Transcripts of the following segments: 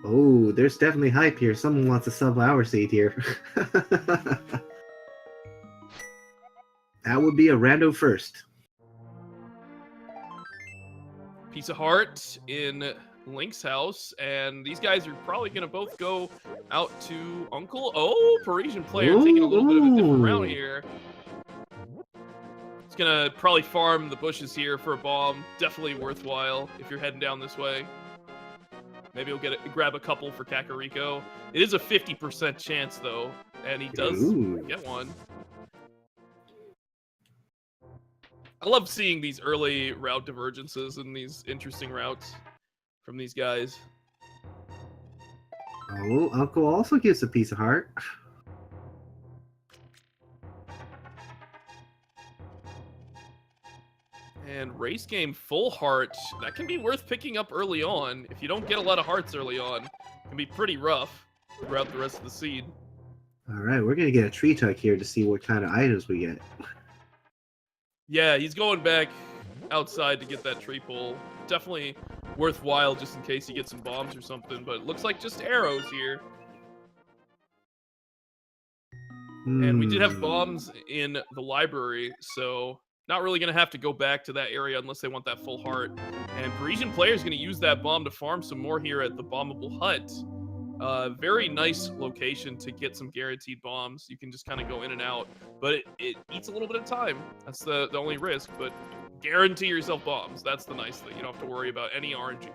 Oh, there's definitely hype here. Someone wants to sub our seed here. That would be a rando first. Piece of heart in Link's house, and these guys are probably going to both go out to Uncle. Oh, Parisian player taking a little bit of a different route here. It's going to probably farm the bushes here for a bomb. Definitely worthwhile if you're heading down this way. Maybe he'll grab a couple for Kakariko. It is a 50% chance, though, and he does get one. I love seeing these early route divergences and these interesting routes from these guys. Oh, Uncle also gives a piece of heart. And race game full heart, that can be worth picking up early on. If you don't get a lot of hearts early on, it can be pretty rough throughout the rest of the seed. All right, we're going to get a tree tuck here to see what kind of items we get. Yeah, he's going back outside to get that tree pull. Definitely worthwhile just in case you get some bombs or something, but it looks like just arrows here. And we did have bombs in the library, so not really going to have to go back to that area unless they want that full heart. And Parisian player is going to use that bomb to farm some more here at the bombable hut. Very nice location to get some guaranteed bombs. You can just kind of go in and out, but it eats a little bit of time. That's the only risk, but guarantee yourself bombs. That's the nice thing. You don't have to worry about any RNG.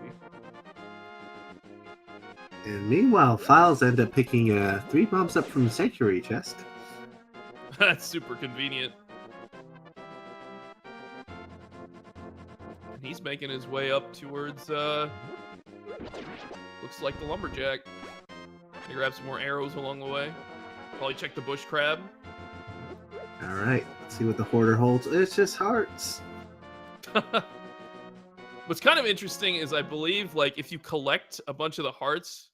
And meanwhile, Philes end up picking 3 bombs up from the Sanctuary chest. That's super convenient. And he's making his way up towards, looks like the lumberjack. He grab some more arrows along the way. Probably check the bush crab. All right, let's see what the hoarder holds. It's just hearts. What's kind of interesting is I believe, like, if you collect a bunch of the hearts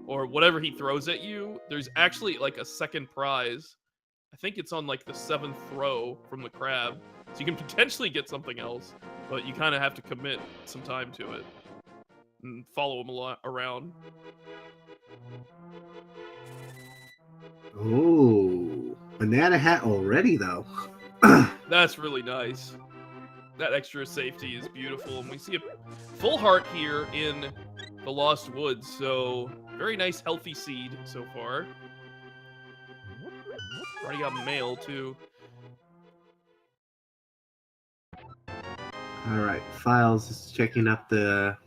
or whatever he throws at you, there's actually like a second prize. I think it's on like the 7th throw from the crab. So you can potentially get something else, but you kind of have to commit some time to it and follow him a lot around. Oh, banana hat already though. That's really nice. That extra safety is beautiful, and we see a full heart here in the Lost Woods, so very nice healthy seed so far. Already got mail too. All right, Philes is checking up the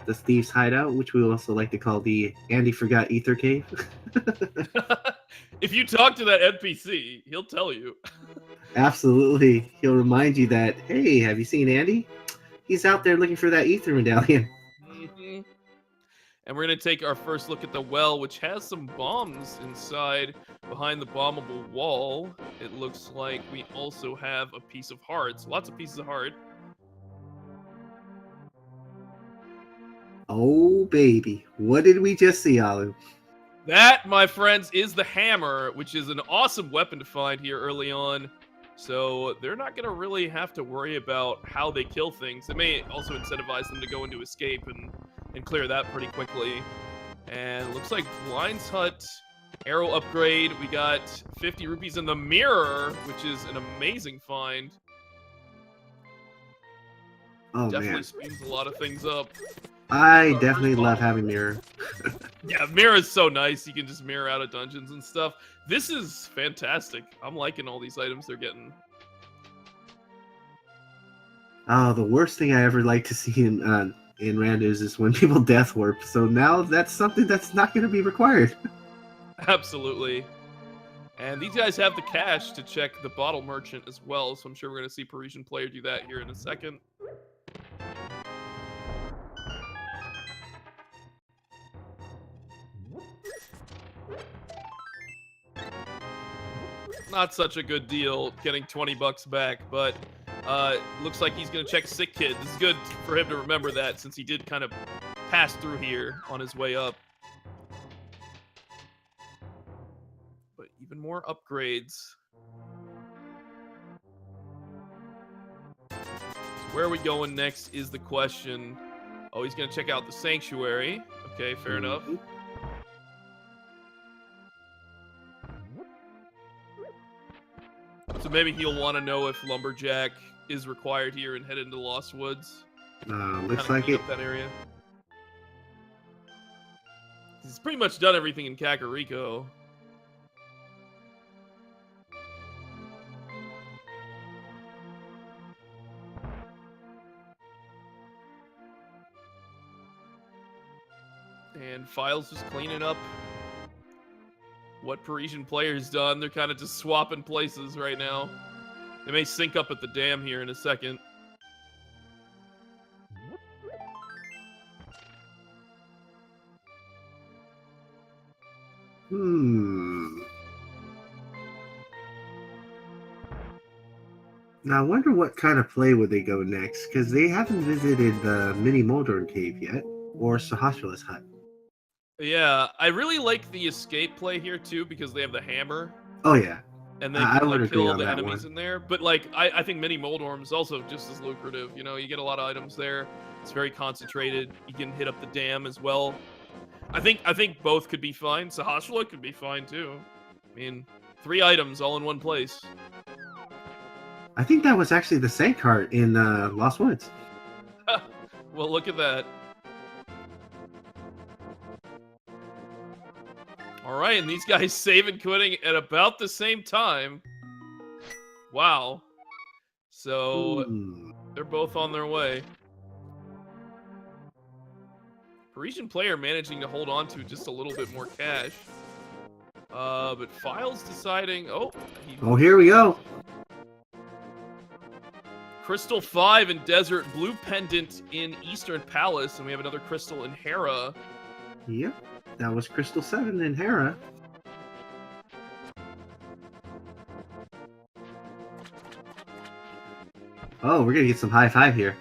Thieves' Hideout, which we also like to call the Andy Forgot Ether Cave. If you talk to that NPC, he'll tell you. Absolutely. He'll remind you that, hey, have you seen Andy? He's out there looking for that Ether Medallion. Mm-hmm. And we're going to take our first look at the well, which has some bombs inside behind the bombable wall. It looks like we also have a piece of hearts. Lots of pieces of heart. Oh, baby. What did we just see, Alu? That, my friends, is the hammer, which is an awesome weapon to find here early on. So they're not going to really have to worry about how they kill things. It may also incentivize them to go into escape and clear that pretty quickly. And it looks like Blind's Hut, arrow upgrade. We got 50 rupees in the mirror, which is an amazing find. Oh, definitely man. speeds a lot of things up. I definitely love having mirror. Yeah, mirror is so nice. You can just mirror out of dungeons and stuff. This is fantastic. I'm liking all these items they're getting. Oh, the worst thing I ever like to see in randos is when people death warp. So now that's something that's not going to be required. Absolutely. And these guys have the cash to check the bottle merchant as well, so I'm sure we're going to see Parisian player do that here in a second. Not such a good deal getting 20 bucks back, but looks like he's going to check Sick Kid. This is good for him to remember that since he did kind of pass through here on his way up. But even more upgrades. So where are we going next is the question. Oh, he's going to check out the Sanctuary. Okay, fair enough. So maybe he'll want to know if Lumberjack is required here and head into Lost Woods. Looks like it. That area. He's pretty much done everything in Kakariko. And Philes just cleaning up what ParisianPlayer's done. They're kind of just swapping places right now. They may sync up at the dam here in a second. Now I wonder what kind of play would they go next, because they haven't visited the Mini Moldorn Cave yet, or Sahasrah's hut. Yeah, I really like the escape play here too, because they have the hammer. Oh yeah. And they can like, kill all the enemies in there. But like I think Mini Moldorm is also just as lucrative. You know, you get a lot of items there. It's very concentrated. You can hit up the dam as well. I think both could be fine. Sahasrah could be fine too. I mean, 3 items all in one place. I think that was actually the sand cart in Lost Woods. Well, look at that. All right, and these guys save and quitting at about the same time. Wow. So they're both on their way. ParisianPlayer managing to hold on to just a little bit more cash. But Philes deciding... Oh, here we go. Crystal 5 in Desert, Blue Pendant in Eastern Palace, and we have another Crystal in Hera. Yep, that was Crystal 7 in Hera. Oh, we're gonna get some high five here.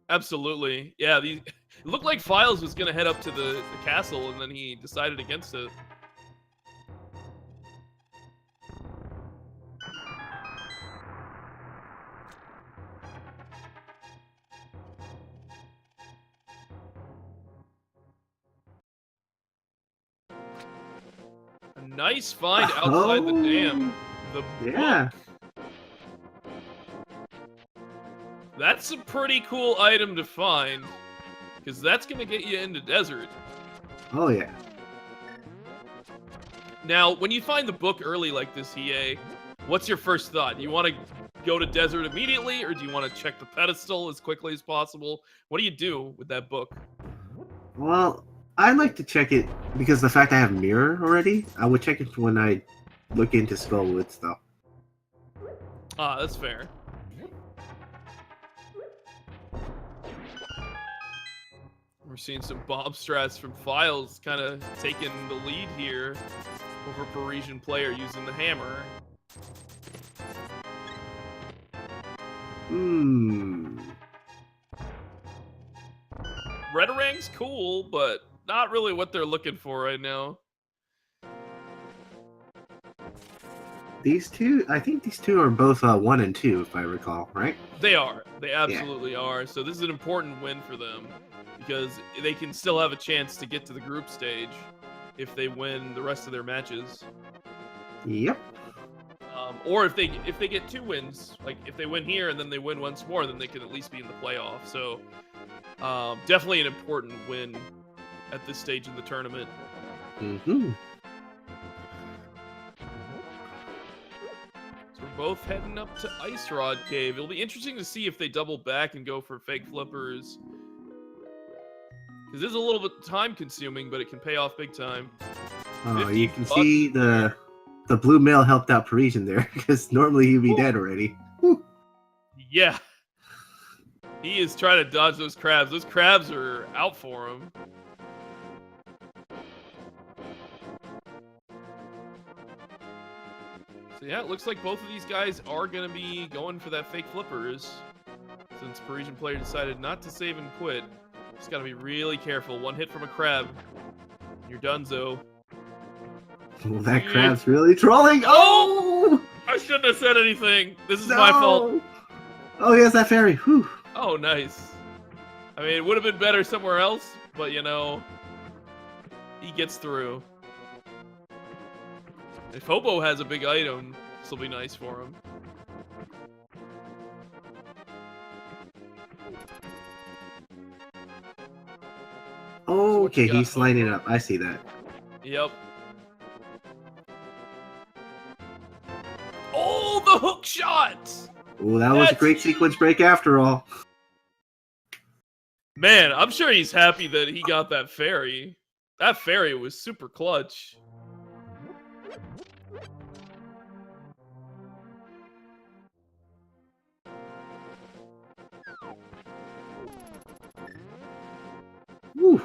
Absolutely. Yeah, it looked like Philes was gonna head up to the castle, and then he decided against it. A nice find outside the dam. The book. That's a pretty cool item to find, because that's going to get you into Desert. Oh, yeah. Now, when you find the book early like this, EA, what's your first thought? Do you want to go to Desert immediately, or do you want to check the pedestal as quickly as possible? What do you do with that book? Well, I like to check it because the fact I have Mirror already, I would check it when I look into Skullwoods, though. Ah, that's fair. We're seeing some bomb strats from Philes kind of taking the lead here over ParisianPlayer using the hammer. Redarang's cool, but not really what they're looking for right now. These two, I think these two are both 1 and 2, if I recall, right? They are. They absolutely are. So this is an important win for them, because they can still have a chance to get to the group stage if they win the rest of their matches. Yep. Or if they get 2 wins, like if they win here and then they win once more, then they can at least be in the playoff. So definitely an important win at this stage in the tournament. Mm-hmm. So we're both heading up to Ice Rod Cave. It'll be interesting to see if they double back and go for fake flippers. Because this is a little bit time consuming, but it can pay off big time. Oh, you can see the blue male helped out Parisian there, because normally he'd be dead already. Whew. Yeah. He is trying to dodge those crabs. Those crabs are out for him. So yeah, it looks like both of these guys are going to be going for that fake flippers, since ParisianPlayer decided not to save and quit. Just got to be really careful. One hit from a crab, you're donezo. Well, that crab's really trolling. Oh! I shouldn't have said anything. This is my fault. Oh, yes, that fairy. Whew. Oh, nice. I mean, it would have been better somewhere else, but you know, he gets through. If Hobo has a big item, this will be nice for him. Oh, what you okay, got, he's lining Hobo? up. I see that. Yep. Oh, the hook shot! Oh, that was a great sequence break after all. Man, I'm sure he's happy that he got that fairy. That fairy was super clutch. Whew.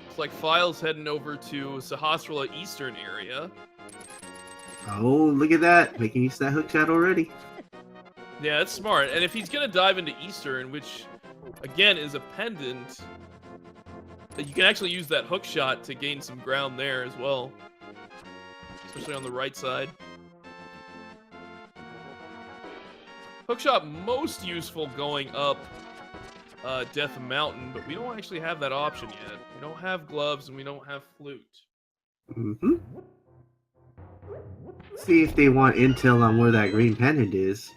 It's like Philes heading over to Sahasrahla Eastern area. Oh, look at that. Making use of that hook shot already. Yeah, that's smart. And if he's going to dive into Eastern, which, again, is a pendant, you can actually use that hook shot to gain some ground there as well. Especially on the right side. Hook shot most useful going up Death Mountain, but we don't actually have that option yet. We don't have gloves and we don't have flute. Mm-hmm. See if they want intel on where that green pendant is.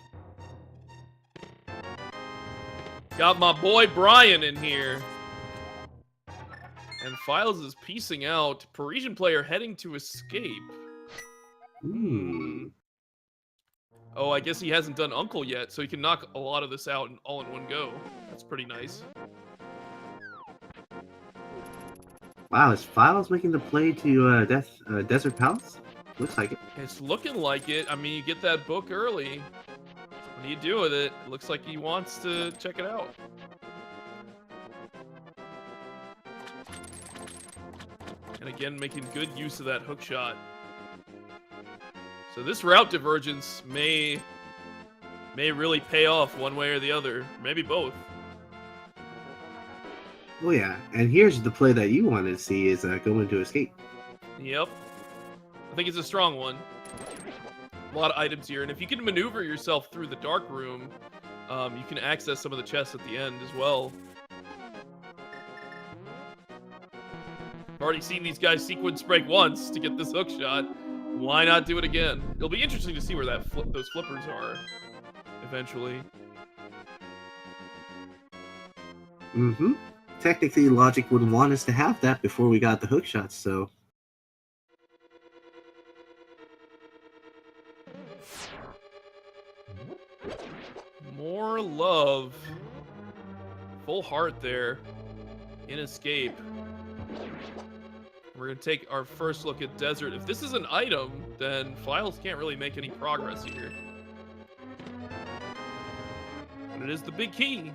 Got my boy Brian in here. And Philes is piecing out. ParisianPlayer heading to escape. Oh, I guess he hasn't done Uncle yet, so he can knock a lot of this out all in one go. That's pretty nice. Wow, is Philes making the play to Desert Palace? Looks like it. It's looking like it. I mean, you get that book early. What do you do with it? It looks like he wants to check it out. And again, making good use of that hook shot. So this route divergence may really pay off one way or the other. Maybe both. Oh yeah, and here's the play that you wanted to see is going to escape. Yep. I think it's a strong one. A lot of items here, and if you can maneuver yourself through the dark room, you can access some of the chests at the end as well. I've already seen these guys sequence break once to get this hook shot. Why not do it again? It'll be interesting to see where those flippers are eventually. Mm-hmm. Technically, logic would want us to have that before we got the hook shots, so... More love. Full heart there. In escape. We're going to take our first look at Desert. If this is an item, then Philes can't really make any progress here. But it is the big key.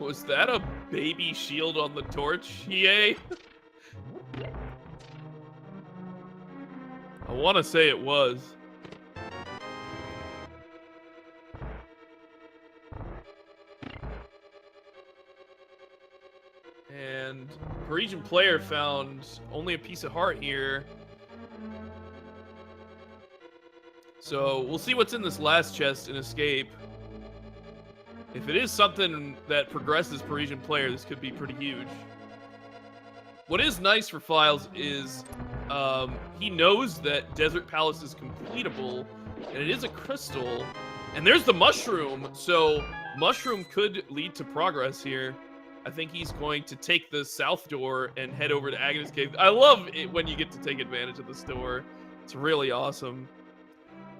Was that a baby shield on the torch, EA? I want to say it was. And ParisianPlayer found only a piece of heart here. So we'll see what's in this last chest in escape. If it is something that progresses ParisianPlayer, this could be pretty huge. What is nice for Philes is he knows that Desert Palace is completable, and it is a crystal. And there's the mushroom, so mushroom could lead to progress here. I think he's going to take the south door and head over to Agnes Cave. I love it when you get to take advantage of this door. It's really awesome.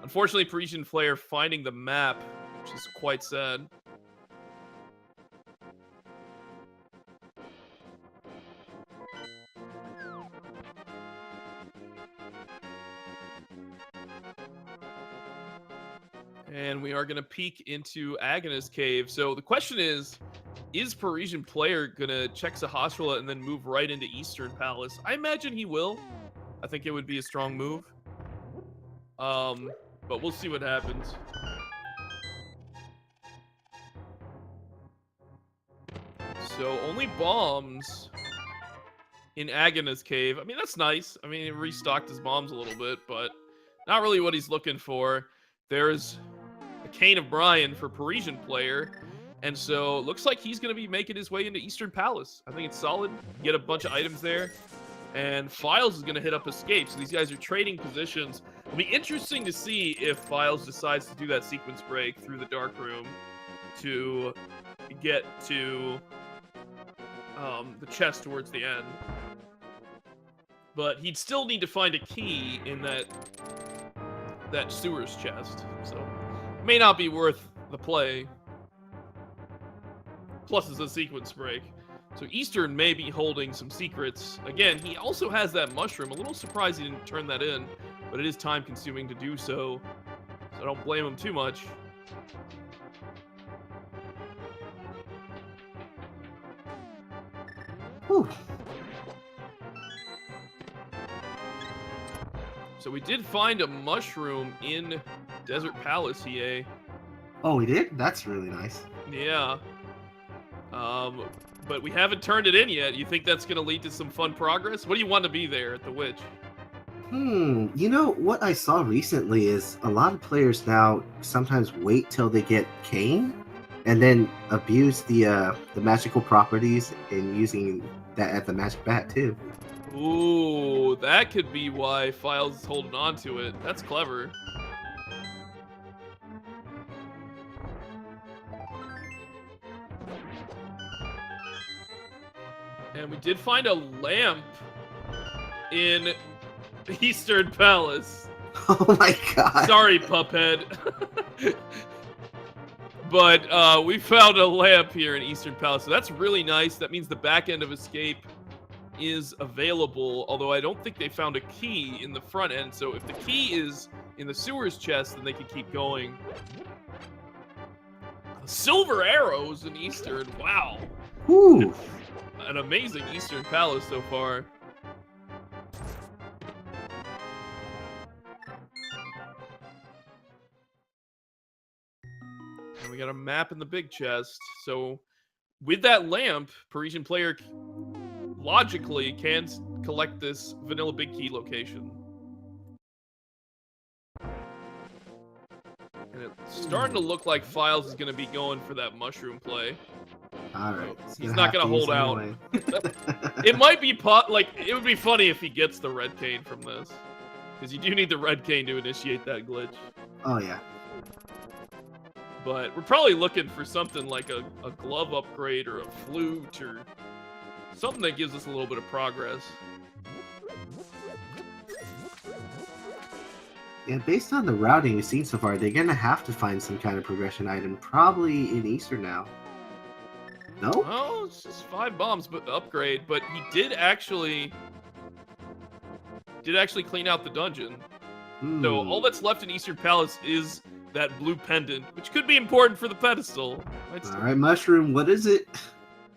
Unfortunately, ParisianPlayer finding the map, which is quite sad. And we are going to peek into Agnes Cave. So the question is ParisianPlayer going to check Sahasrahla and then move right into Eastern Palace? I imagine he will. I think it would be a strong move. But we'll see what happens. So only bombs. in Agana's cave. I mean, that's nice. I mean, he restocked his bombs a little bit, but not really what he's looking for. There's a Cane of Brian for ParisianPlayer. And so it looks like he's going to be making his way into Eastern Palace. I think it's solid. Get a bunch of items there. And Philes is going to hit up Escape. So these guys are trading positions. It'll be interesting to see if Philes decides to do that sequence break through the Dark Room to get to the chest towards the end. But he'd still need to find a key in that sewers chest. So it may not be worth the play. Plus, it's a sequence break. So Eastern may be holding some secrets. Again, he also has that mushroom. A little surprised he didn't turn that in, but it is time-consuming to do so. So I don't blame him too much. Whew. So we did find a mushroom in Desert Palace, EA. Oh, we did? That's really nice. Yeah. But we haven't turned it in yet. You think that's going to lead to some fun progress? What do you want to be there at the Witch? You know, what I saw recently is a lot of players now sometimes wait till they get Cane and then abuse the magical properties in using that at the magic bat too. Ooh, that could be why Philes is holding on to it. That's clever. And we did find a lamp in Eastern Palace. Oh my god. Sorry, Puphead. But we found a lamp here in Eastern Palace. So that's really nice. That means the back end of Escape is available. Although I don't think they found a key in the front end. So if the key is in the sewers chest, then they can keep going. Silver arrows in Eastern. Wow. Ooh. An amazing Eastern Palace so far. And we got a map in the big chest. So with that lamp, ParisianPlayer logically can collect this vanilla big key location. And it's starting to look like Philes is going to be going for that mushroom play. All right. He's not gonna hold out. It might be it would be funny if he gets the red cane from this, because you do need the red cane to initiate that glitch. Oh yeah. But we're probably looking for something like a glove upgrade or a flute or something that gives us a little bit of progress. Yeah, based on the routing we've seen so far, they're gonna have to find some kind of progression item, probably in Eastern now. No? Oh, it's just 5 bombs, but upgrade. But he did actually clean out the dungeon. So all that's left in Eastern Palace is that blue pendant, which could be important for the pedestal. All right, mushroom, what is it?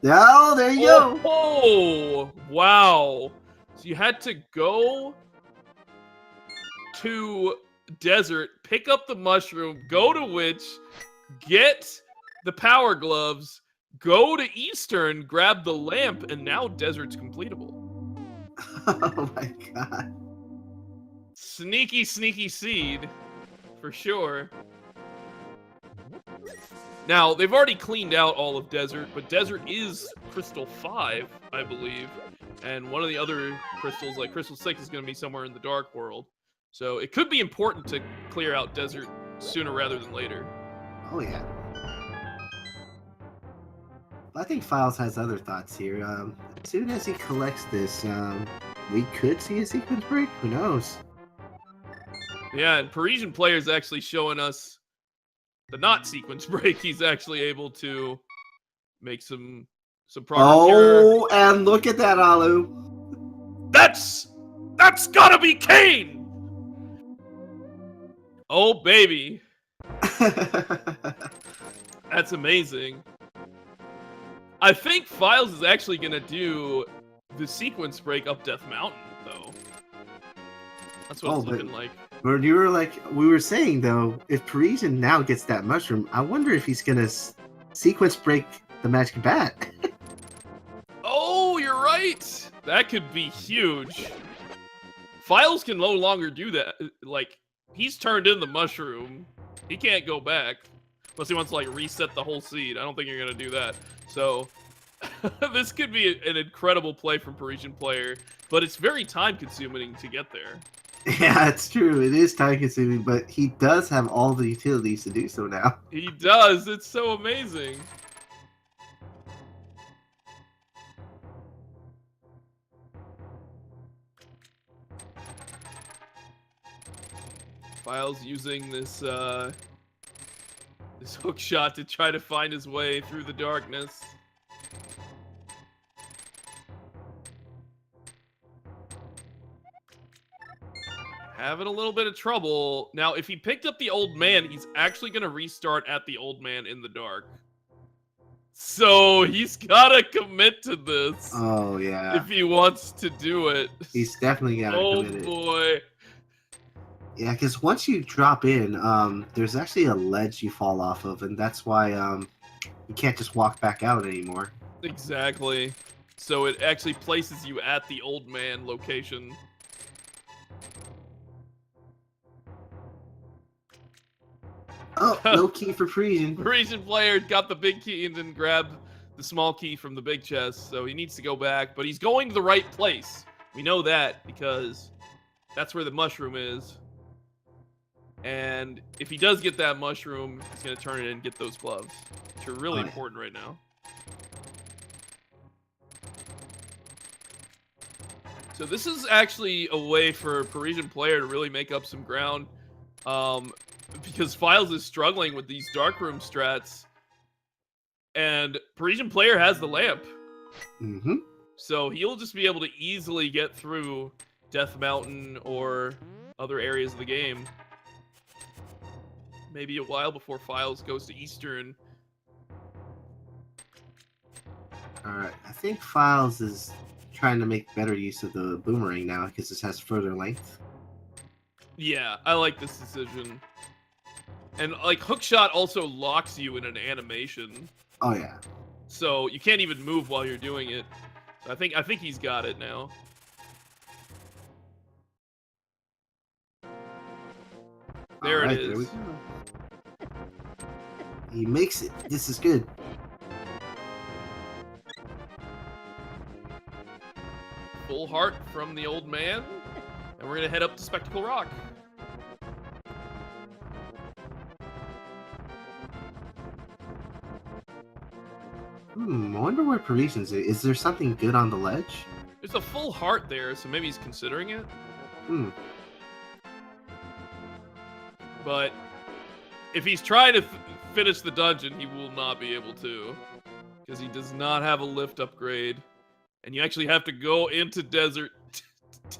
Oh, there you go. Oh, wow. So you had to go to Desert, pick up the mushroom, go to Witch, get the power gloves, go to Eastern, grab the lamp, and now Desert's completable. Oh my god. Sneaky, sneaky seed, for sure. Now, they've already cleaned out all of Desert, but Desert is Crystal 5, I believe. And one of the other crystals, like Crystal 6, is going to be somewhere in the Dark World. So it could be important to clear out Desert sooner rather than later. Oh yeah. I think Philes has other thoughts here. As soon as he collects this, we could see a sequence break. Who knows? Yeah, and ParisianPlayer's actually showing us the not sequence break. He's actually able to make some progress. Oh, here. And look at that, Alu. That's gotta be Cane. Oh baby, that's amazing. I think Philes is actually gonna do the sequence break up Death Mountain, though. That's what it's looking like. But you were like, we were saying though, if Parisian now gets that mushroom, I wonder if he's gonna sequence break the magic bat. Oh, you're right. That could be huge. Philes can no longer do that. Like, he's turned in the mushroom. He can't go back. Unless he wants to, like, reset the whole seed. I don't think you're going to do that. So, this could be an incredible play from ParisianPlayer. But it's very time-consuming to get there. Yeah, it's true. It is time-consuming, but he does have all the utilities to do so now. He does. It's so amazing. Philes using this this hook shot to try to find his way through the darkness. Having a little bit of trouble. Now, if he picked up the old man, he's actually going to restart at the old man in the dark. So he's got to commit to this. Oh, yeah. If he wants to do it. He's definitely got to commit it. Oh, boy. Yeah, because once you drop in, there's actually a ledge you fall off of, and that's why you can't just walk back out anymore. Exactly. So it actually places you at the old man location. Oh, no key for Parisian. ParisianPlayer got the big key and then grabbed the small key from the big chest, so he needs to go back, but he's going to the right place. We know that because that's where the mushroom is. And if he does get that mushroom, he's going to turn it in and get those gloves, which are really important right now. So this is actually a way for ParisianPlayer to really make up some ground. Because Philes is struggling with these darkroom strats. And ParisianPlayer has the lamp. Mm-hmm. So he'll just be able to easily get through Death Mountain or other areas of the game. Maybe a while before Philes goes to Eastern. Alright, I think Philes is trying to make better use of the boomerang now because this has further length. Yeah, I like this decision. And, like, hookshot also locks you in an animation. Oh, yeah. So you can't even move while you're doing it. So I think he's got it now. There it is. There we go. He makes it. This is good. Full heart from the old man. And we're going to head up to Spectacle Rock. I wonder where Parisian's is. Is there something good on the ledge? There's a full heart there, so maybe he's considering it. But if he's trying to finish the dungeon, he will not be able to. Because he does not have a lift upgrade. And you actually have to go into desert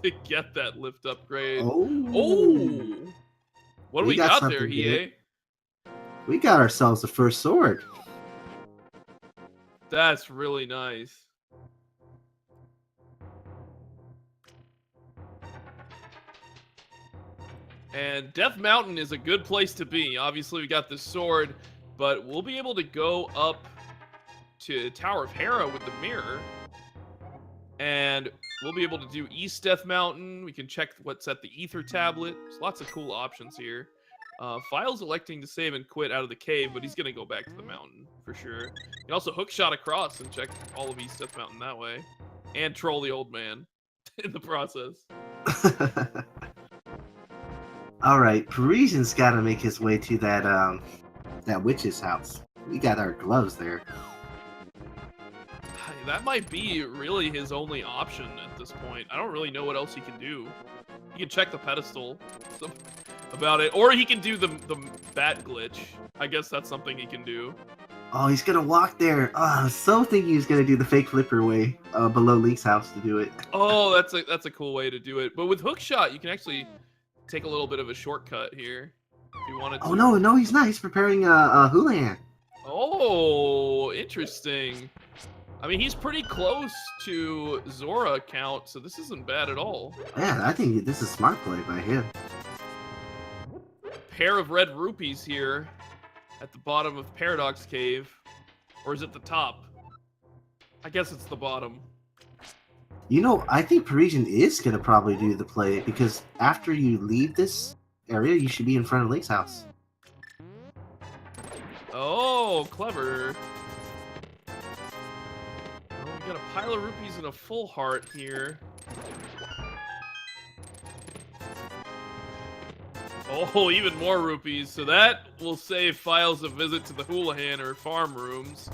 to get that lift upgrade. Oh! What do we got there, EA? We got ourselves the first sword. That's really nice. And Death Mountain is a good place to be. Obviously, we got the sword, but we'll be able to go up to Tower of Hera with the mirror. And we'll be able to do East Death Mountain. We can check what's at the Ether Tablet. There's lots of cool options here. Philes electing to save and quit out of the cave, but he's going to go back to the mountain for sure. You can also hookshot across and check all of East Death Mountain that way. And troll the old man in the process. Alright, Parisian's got to make his way to that witch's house. We got our gloves there. That might be really his only option at this point. I don't really know what else he can do. He can check the pedestal about it, or he can do the bat glitch. I guess that's something he can do. Oh, he's gonna walk there. I was so thinking he was gonna do the fake flipper way below Link's house to do it. Oh, that's a cool way to do it. But with hookshot, you can actually take a little bit of a shortcut here if you wanted to. Oh no, he's not. He's preparing a Houlihan. Oh, interesting. I mean, he's pretty close to Zora count, so this isn't bad at all. Yeah, I think this is smart play by him. Pair of red rupees here at the bottom of Paradox Cave. Or is it the top? I guess it's the bottom. You know, I think Parisian is gonna probably do the play because after you leave this area, you should be in front of Link's house. Oh, clever. Well, we got a pile of rupees and a full heart here. Oh, even more rupees. So that will save Philes a visit to the Houlihan or farm rooms.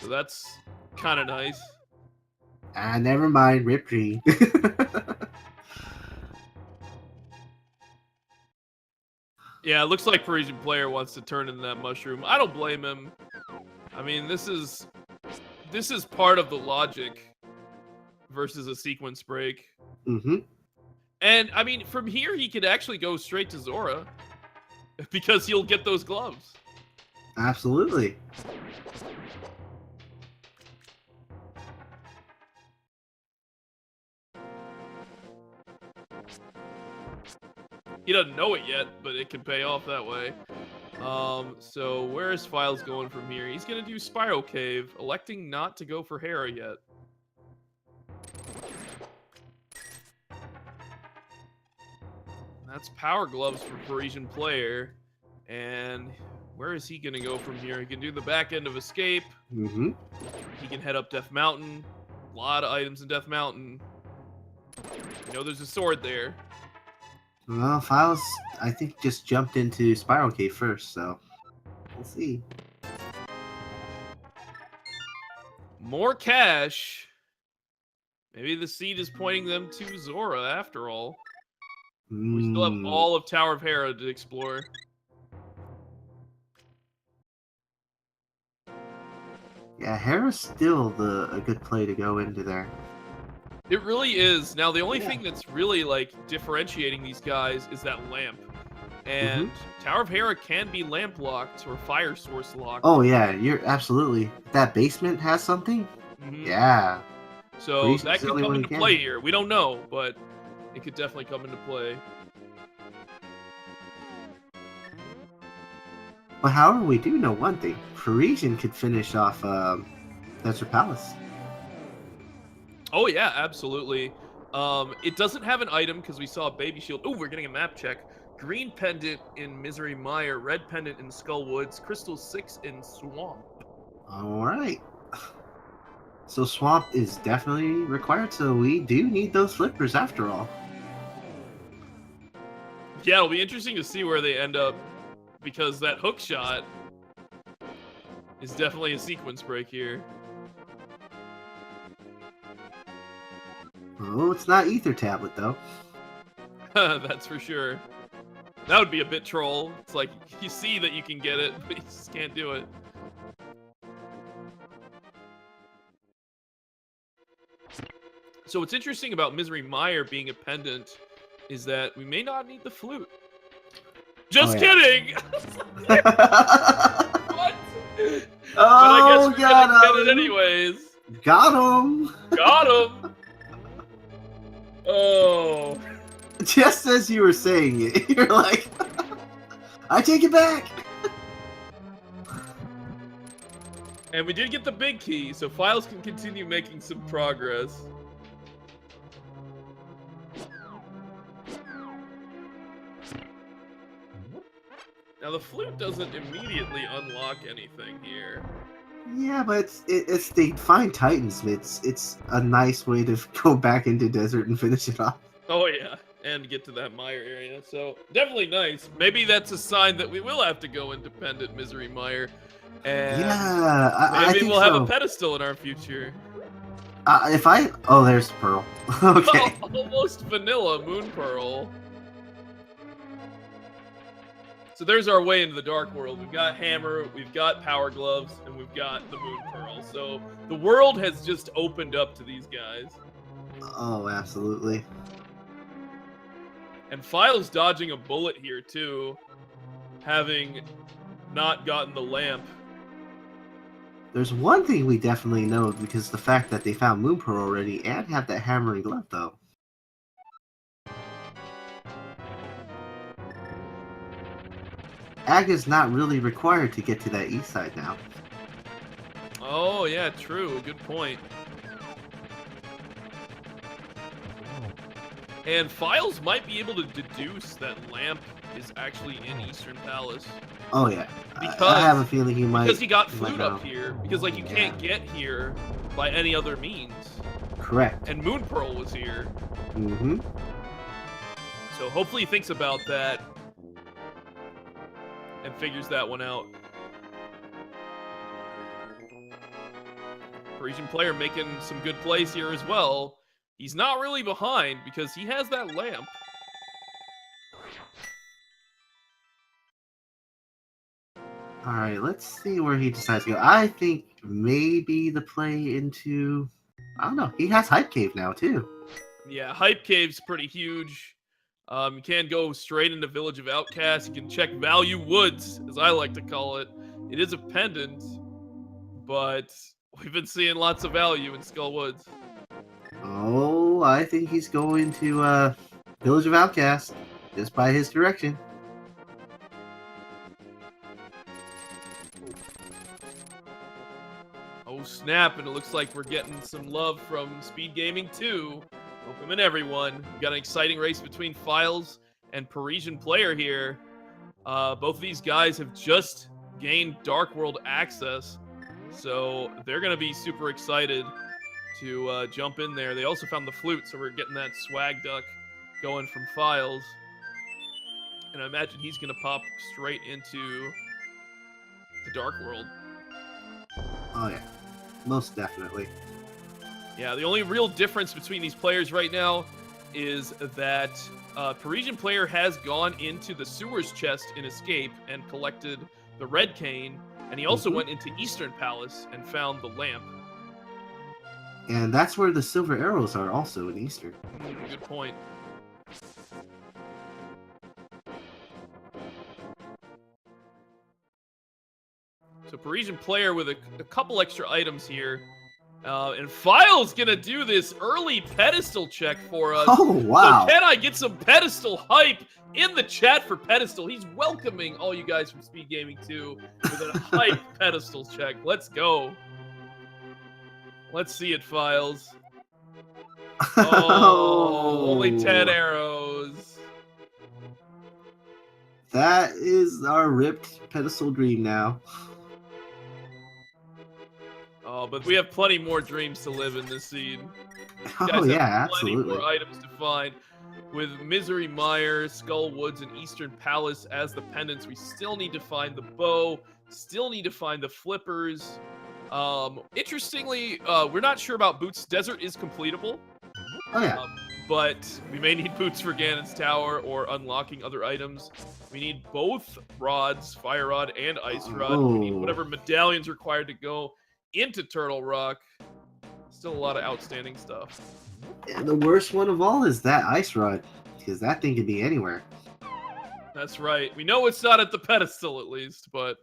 So that's kind of nice. Ah, never mind, Rip G. Yeah, it looks like ParisianPlayer wants to turn into that mushroom. I don't blame him. I mean, this is part of the logic versus a sequence break. Mm-hmm. And I mean, from here he could actually go straight to Zora because he'll get those gloves. Absolutely. He doesn't know it yet, but it can pay off that way. So where is Philes going from here? He's gonna do Spiral Cave, electing not to go for Hera yet. That's Power Gloves for ParisianPlayer. And where is he gonna go from here? He can do the back end of Escape. Mm-hmm. He can head up Death Mountain. A lot of items in Death Mountain. You know there's a sword there. Well, Philes, I think, just jumped into Spiral Cave first, so we'll see. More cash. Maybe the seed is pointing them to Zora after all. We still have all of Tower of Hera to explore. Yeah, Hera's still a good play to go into there. It really is. Now, the only thing that's really, like, differentiating these guys is that lamp. And Tower of Hera can be lamp locked or fire source locked. Oh, yeah, you're absolutely. That basement has something? Yeah. So that could come into play here. We don't know, but it could definitely come into play. But however, we do know one thing. Parisian could finish off Desert Palace. Oh, yeah, absolutely. It doesn't have an item because we saw a baby shield. Oh, we're getting a map check. Green pendant in Misery Mire, red pendant in Skull Woods, crystal 6 in Swamp. All right. So Swamp is definitely required, so we do need those flippers after all. Yeah, it'll be interesting to see where they end up because that hook shot is definitely a sequence break here. Oh, it's not Ether Tablet, though. That's for sure. That would be a bit troll. It's like, you see that you can get it, but you just can't do it. So what's interesting about Misery Mire being a pendant is that we may not need the flute. Just kidding! What? Oh, but I guess we're gonna get it anyways. Got him! Got him! Oh. Just as you were saying it, you're like, I take it back! And we did get the big key, so Philes can continue making some progress. Now the flute doesn't immediately unlock anything here. Yeah, but it's the Fine Titans. It's a nice way to go back into desert and finish it off. Oh yeah, and get to that mire area. So definitely nice. Maybe that's a sign that we will have to go independent Misery Mire. And yeah, I maybe think we'll have a pedestal in our future. Oh, there's Pearl. Okay. Oh, almost vanilla Moon Pearl. So there's our way into the Dark World. We've got Hammer, we've got Power Gloves, and we've got the Moon Pearl. So the world has just opened up to these guys. Oh, absolutely. And Philes dodging a bullet here, too, having not gotten the lamp. There's one thing we definitely know, because the fact that they found Moon Pearl already and have that hammer and glove, though. Aga's not really required to get to that east side now. Oh, yeah, true. Good point. And Philes might be able to deduce that Lamp is actually in Eastern Palace. Oh yeah, Because I have a feeling he might. Because he got he might Flute know. up here. Because, like, you can't get here by any other means. Correct. And Moon Pearl was here. Mm-hmm. So hopefully he thinks about that and figures that one out. Parisian player making some good plays here as well. He's not really behind because he has that lamp. All right, let's see where he decides to go. I think maybe the play into, I don't know. He has Hype Cave now too. Yeah, Hype Cave's pretty huge. You can go straight into Village of Outcasts. You can check Value Woods, as I like to call it. It is a pendant, but we've been seeing lots of value in Skull Woods. Oh, I think he's going to Village of Outcasts just by his direction. Oh snap, and it looks like we're getting some love from Speed Gaming too. Welcome in everyone. We've got an exciting race between Philes and Parisian Player here. Both of these guys have just gained Dark World access, so they're going to be super excited to jump in there. They also found the flute, so we're getting that swag duck going from Philes. And I imagine he's going to pop straight into the Dark World. Oh yeah, most definitely. Yeah, the only real difference between these players right now is that Parisian Player has gone into the sewers chest in Escape and collected the red cane, and he also went into Eastern Palace and found the lamp. And that's where the silver arrows are, also in Eastern. Good point. So Parisian Player with a couple extra items here. And Philes gonna do this early pedestal check for us. Oh, wow. So can I get some pedestal hype in the chat for pedestal? He's welcoming all you guys from Speed Gaming too with a hype pedestal check. Let's go. Let's see it, Philes. Oh, only 10 arrows. That is our ripped pedestal dream now. Oh, but we have plenty more dreams to live in this scene. Oh yeah, absolutely. Plenty more items to find. With Misery Mire, Skull Woods, and Eastern Palace as the pendants, we still need to find the bow, still need to find the flippers. Interestingly, we're not sure about Boots. Desert is completable. Oh yeah. But we may need Boots for Ganon's Tower or unlocking other items. We need both rods, Fire Rod and Ice Rod. We need whatever medallions required to go into Turtle Rock. Still a lot of outstanding stuff. And the worst one of all is that Ice Rod, because that thing could be anywhere. That's right. We know it's not at the pedestal, at least, but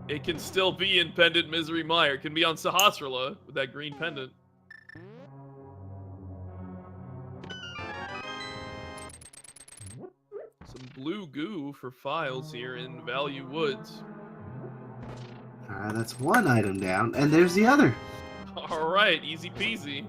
it can still be in Pendant Misery Mire. It can be on Sahasrara with that green pendant. Some blue goo for Philes here in Value Woods. Alright, that's one item down, and there's the other. Alright, easy peasy.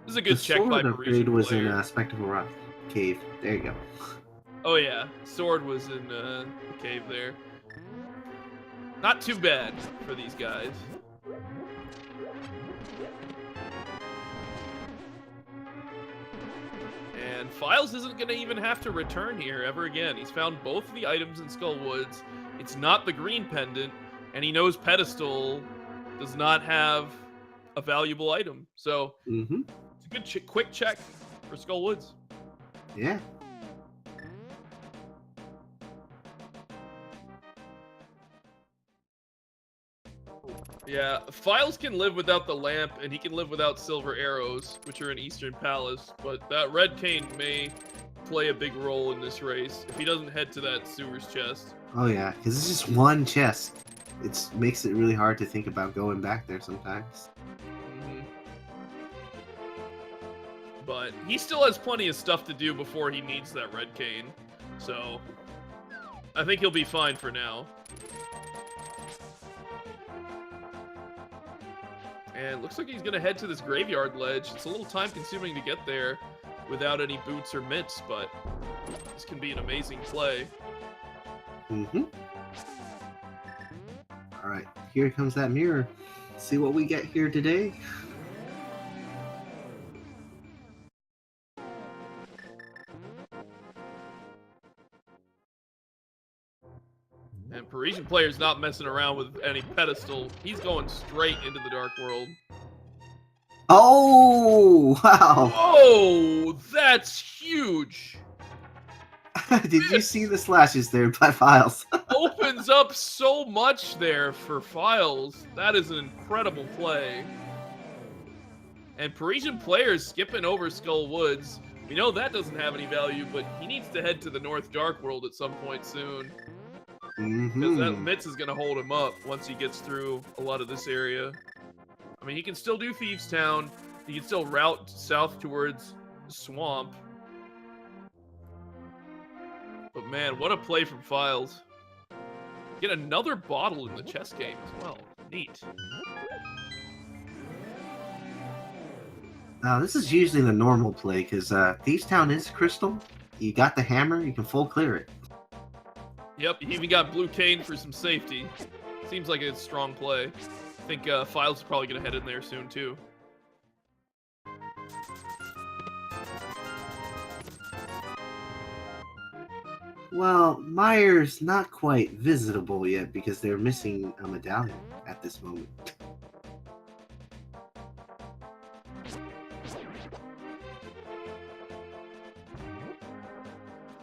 This is a good check by The sword upgrade was player. in Spectacle Rock Cave. There you go. Oh yeah, sword was in the cave there. Not too bad for these guys. And Philes isn't going to even have to return here ever again. He's found both of the items in Skull Woods. It's not the green pendant, and he knows Pedestal does not have a valuable item. So it's a good quick check for Skull Woods. Yeah. Yeah, Philes can live without the lamp, and he can live without silver arrows, which are in Eastern Palace, but that red cane may play a big role in this race if he doesn't head to that sewers chest. Oh yeah, because it's just one chest. It makes it really hard to think about going back there sometimes. But he still has plenty of stuff to do before he needs that red cane, so I think he'll be fine for now. And it looks like he's going to head to this graveyard ledge. It's a little time-consuming to get there without any boots or mitts, but this can be an amazing play. Mm-hmm. All right, here comes that mirror. Let's see what we get here today. And ParisianPlayer's not messing around with any pedestal. He's going straight into the Dark World. Oh, wow. Whoa, that's huge. Did you see the slashes there by Philes? Opens up so much there for Philes. That is an incredible play. And ParisianPlayer's skipping over Skull Woods. We know that doesn't have any value, but he needs to head to the North Dark World at some point soon. Because that Mitts is going to hold him up once he gets through a lot of this area. I mean, he can still do Thieves Town. He can still route south towards Swamp. But man, what a play from Philes. Get another bottle in the chess game as well. Neat. Now, this is usually the normal play, because Thieves Town is crystal. You got the hammer, you can full clear it. Yep, he even got Blue Cane for some safety. Seems like a strong play. I think Philes is probably going to head in there soon, too. Well, Meyer's not quite visitable yet because they're missing a medallion at this moment.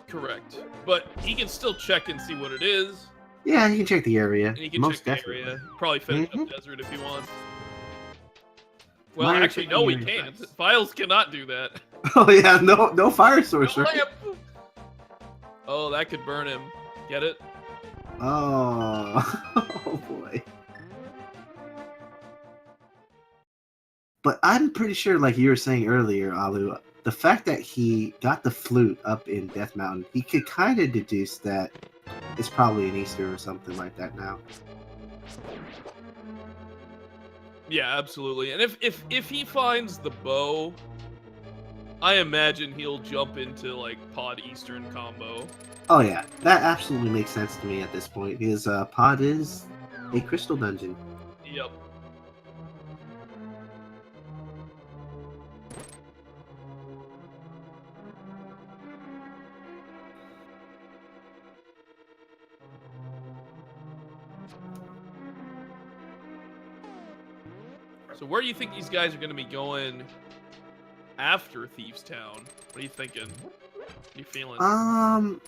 Correct. But he can still check and see what it is. Yeah, you can check the area. And he can Most check definitely. the area. Probably finish up Desert if he wants. Well, Meyer actually, no, he checking the can't. area. Philes cannot do that. Oh yeah, no fire source, No right? lamp. Oh, that could burn him. Get it? Oh, oh boy. But I'm pretty sure, like you were saying earlier, Alu, the fact that he got the flute up in Death Mountain, he could kind of deduce that it's probably an Easter or something like that now. Yeah, absolutely. And if he finds the bow, I imagine he'll jump into like Pod Eastern combo. Oh yeah, that absolutely makes sense to me at this point. His pod is a crystal dungeon. Yep. So where do you think these guys are going to be going after Thieves Town? What are you thinking? What are you feeling?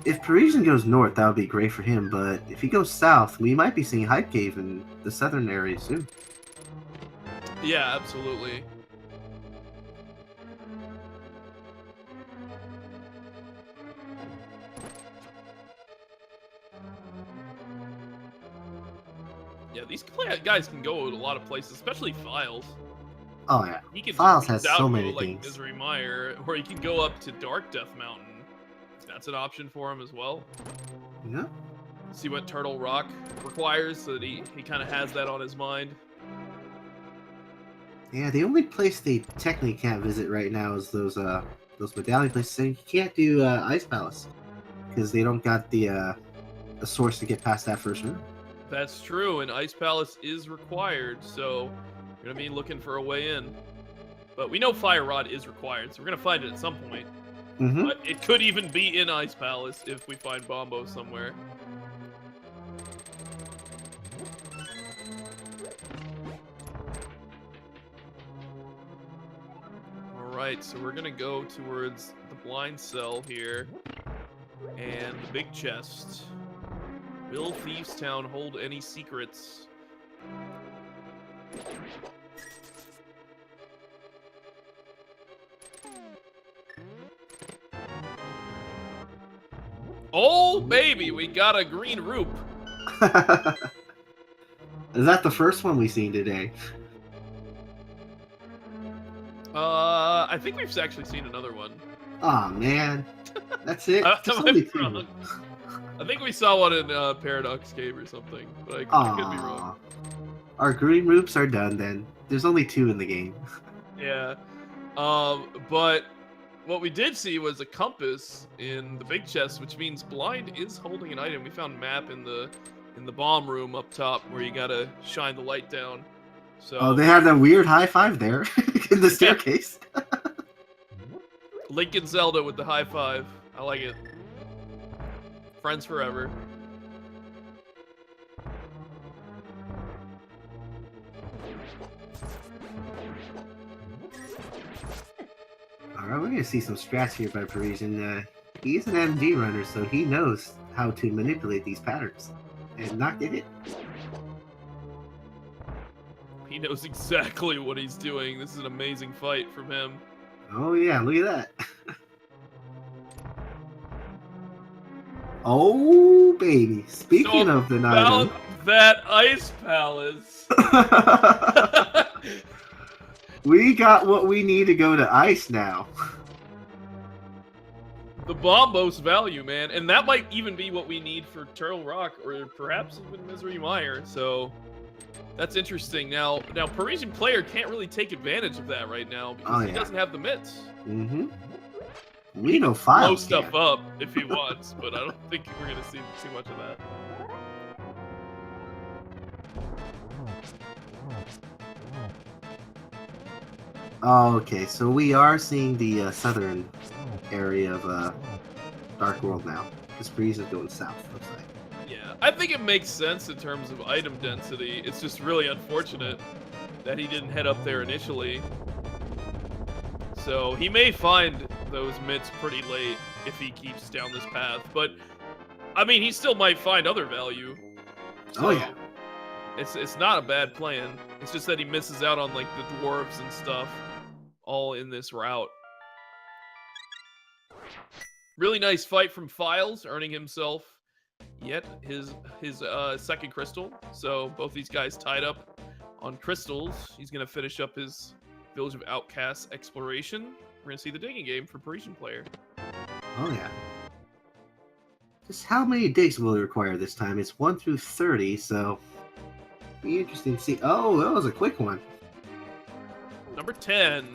If Parisian goes north, that would be great for him. But if he goes south, we might be seeing Hype Cave in the southern area soon. Yeah, absolutely. Yeah, these guys can go to a lot of places, especially Philes. Oh yeah, He can Philes just has out so and many go, like things. Misery Mire, or he can go up to Dark Death Mountain. That's an option for him as well. Yeah. See what Turtle Rock requires, so that he kind of has that on his mind. Yeah, the only place they technically can't visit right now is those medallion places. So you can't do Ice Palace because they don't got the source to get past that first room. That's true, and Ice Palace is required, so we're gonna be looking for a way in. But we know Fire Rod is required, so we're gonna find it at some point. Mm-hmm. But it could even be in Ice Palace if we find Bombo somewhere. Alright, so we're gonna go towards the blind cell here. And the big chest. Will Thieves Town hold any secrets? Oh, baby, we got a green roop. Is that the first one we've seen today? I think we've actually seen another one. Aw, man. That's it? Am There's I only two. wrong? I think we saw one in Paradox Cave or something, but I could be wrong. Our green roops are done then. There's only 2 in the game. Yeah. But what we did see was a compass in the big chest, which means Blind is holding an item. We found a map in the bomb room up top where you gotta shine the light down. So Oh, they have that weird high five there in the staircase. Link and Zelda with the high five. I like it. Friends forever. Alright, we're gonna see some strats here by Parisian. He's an MG runner, so he knows how to manipulate these patterns and not get hit. He knows exactly what he's doing. This is an amazing fight from him. Oh yeah, look at that. Oh baby. Speaking of the item, that ice palace. We got what we need to go to ice now. The bombos value, man. And that might even be what we need for Turtle Rock or perhaps even Misery Mire. So that's interesting. Now ParisianPlayer can't really take advantage of that right now because he doesn't have the mitts. Mm-hmm. We know Philes blow stuff up if he wants, but I don't think we're gonna see too much of that. Oh, okay, so we are seeing the southern area of Dark World now. This breeze is going south, looks like. Yeah, I think it makes sense in terms of item density. It's just really unfortunate that he didn't head up there initially. So he may find those mitts pretty late if he keeps down this path. But, I mean, he still might find other value. So oh, yeah. It's not a bad plan. It's just that he misses out on, like, the dwarves and stuff all in this route. Really nice fight from Philes, earning himself yet his second crystal. So both these guys tied up on crystals. He's going to finish up his Village of Outcasts exploration. We're going to see the digging game for ParisianPlayer. Oh, yeah. Just how many digs will it require this time? It's 1 through 30, so be interesting to see. Oh, that was a quick one. Number 10.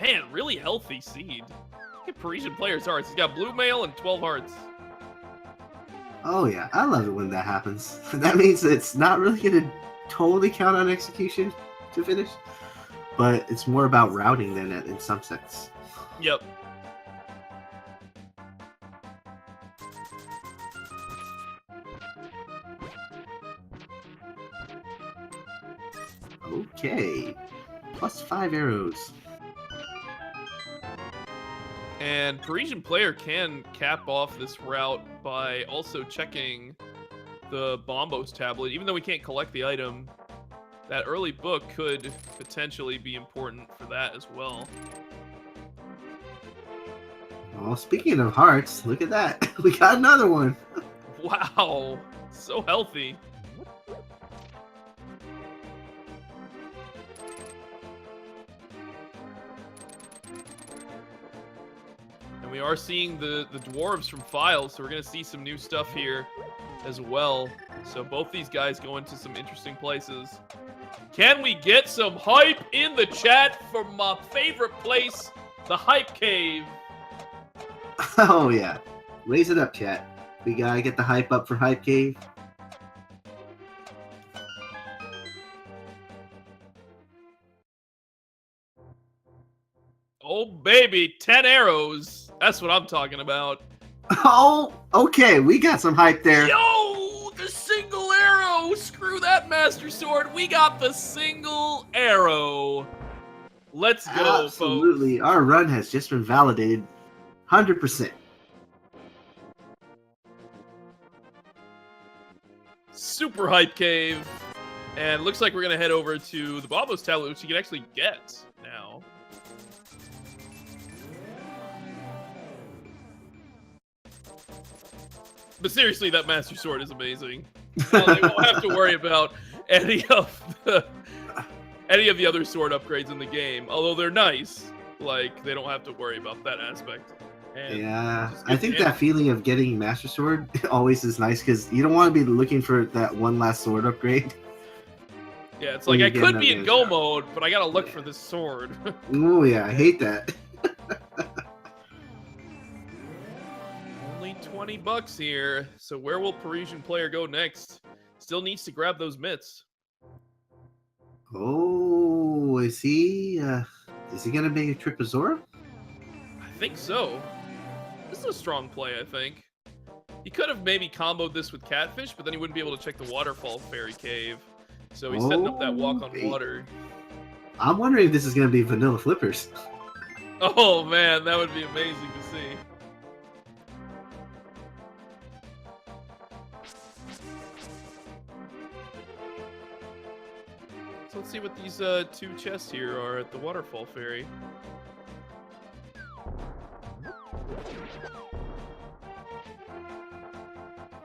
Man, really healthy seed. Look at ParisianPlayer's hearts. He's got blue mail and 12 hearts. Oh, yeah. I love it when that happens. That means it's not really going to totally count on execution to finish, but it's more about routing than that in some sense. Yep. Okay. +5 arrows. And ParisianPlayer can cap off this route by also checking the Bombos tablet. Even though we can't collect the item, that early book could potentially be important for that as well. Well, speaking of hearts, look at that. We got another one. Wow. So healthy. And we are seeing the dwarves from Philes, so we're going to see some new stuff here as well. So both these guys go into some interesting places. Can we get some hype in the chat for my favorite place, the Hype Cave? Oh, yeah. Raise it up, chat. We gotta get the hype up for Hype Cave. Oh, baby, 10 arrows. That's what I'm talking about. Oh, okay. We got some hype there. Yo, the single arrow. Screw that Master Sword. We got the single arrow. Let's go, Absolutely. folks. Our run has just been validated 100%. Super Hype Cave. And looks like we're going to head over to the Bombos tablet, which you can actually get now. But seriously, that Master Sword is amazing. They won't have to worry about any of the other sword upgrades in the game. Although they're nice, like they don't have to worry about that aspect. And Yeah, just I good to think him. that feeling of getting Master Sword always is nice because you don't want to be looking for that one last sword upgrade Yeah, it's when like you're I getting could up be in against go shop. mode, but I gotta look Yeah. for this sword. Oh yeah, I hate that. Only 20 bucks here. So where will Parisian player go next? Still needs to grab those mitts. Oh, is he? Is he gonna make a trip to Zora? I think so. This is a strong play, I think. He could have maybe comboed this with Catfish, but then he wouldn't be able to check the Waterfall Fairy Cave. So he's setting up that walk on Hey. water. I'm wondering if this is gonna be vanilla flippers. Oh man, that would be amazing to see. So let's see what these two chests here are at the Waterfall Fairy.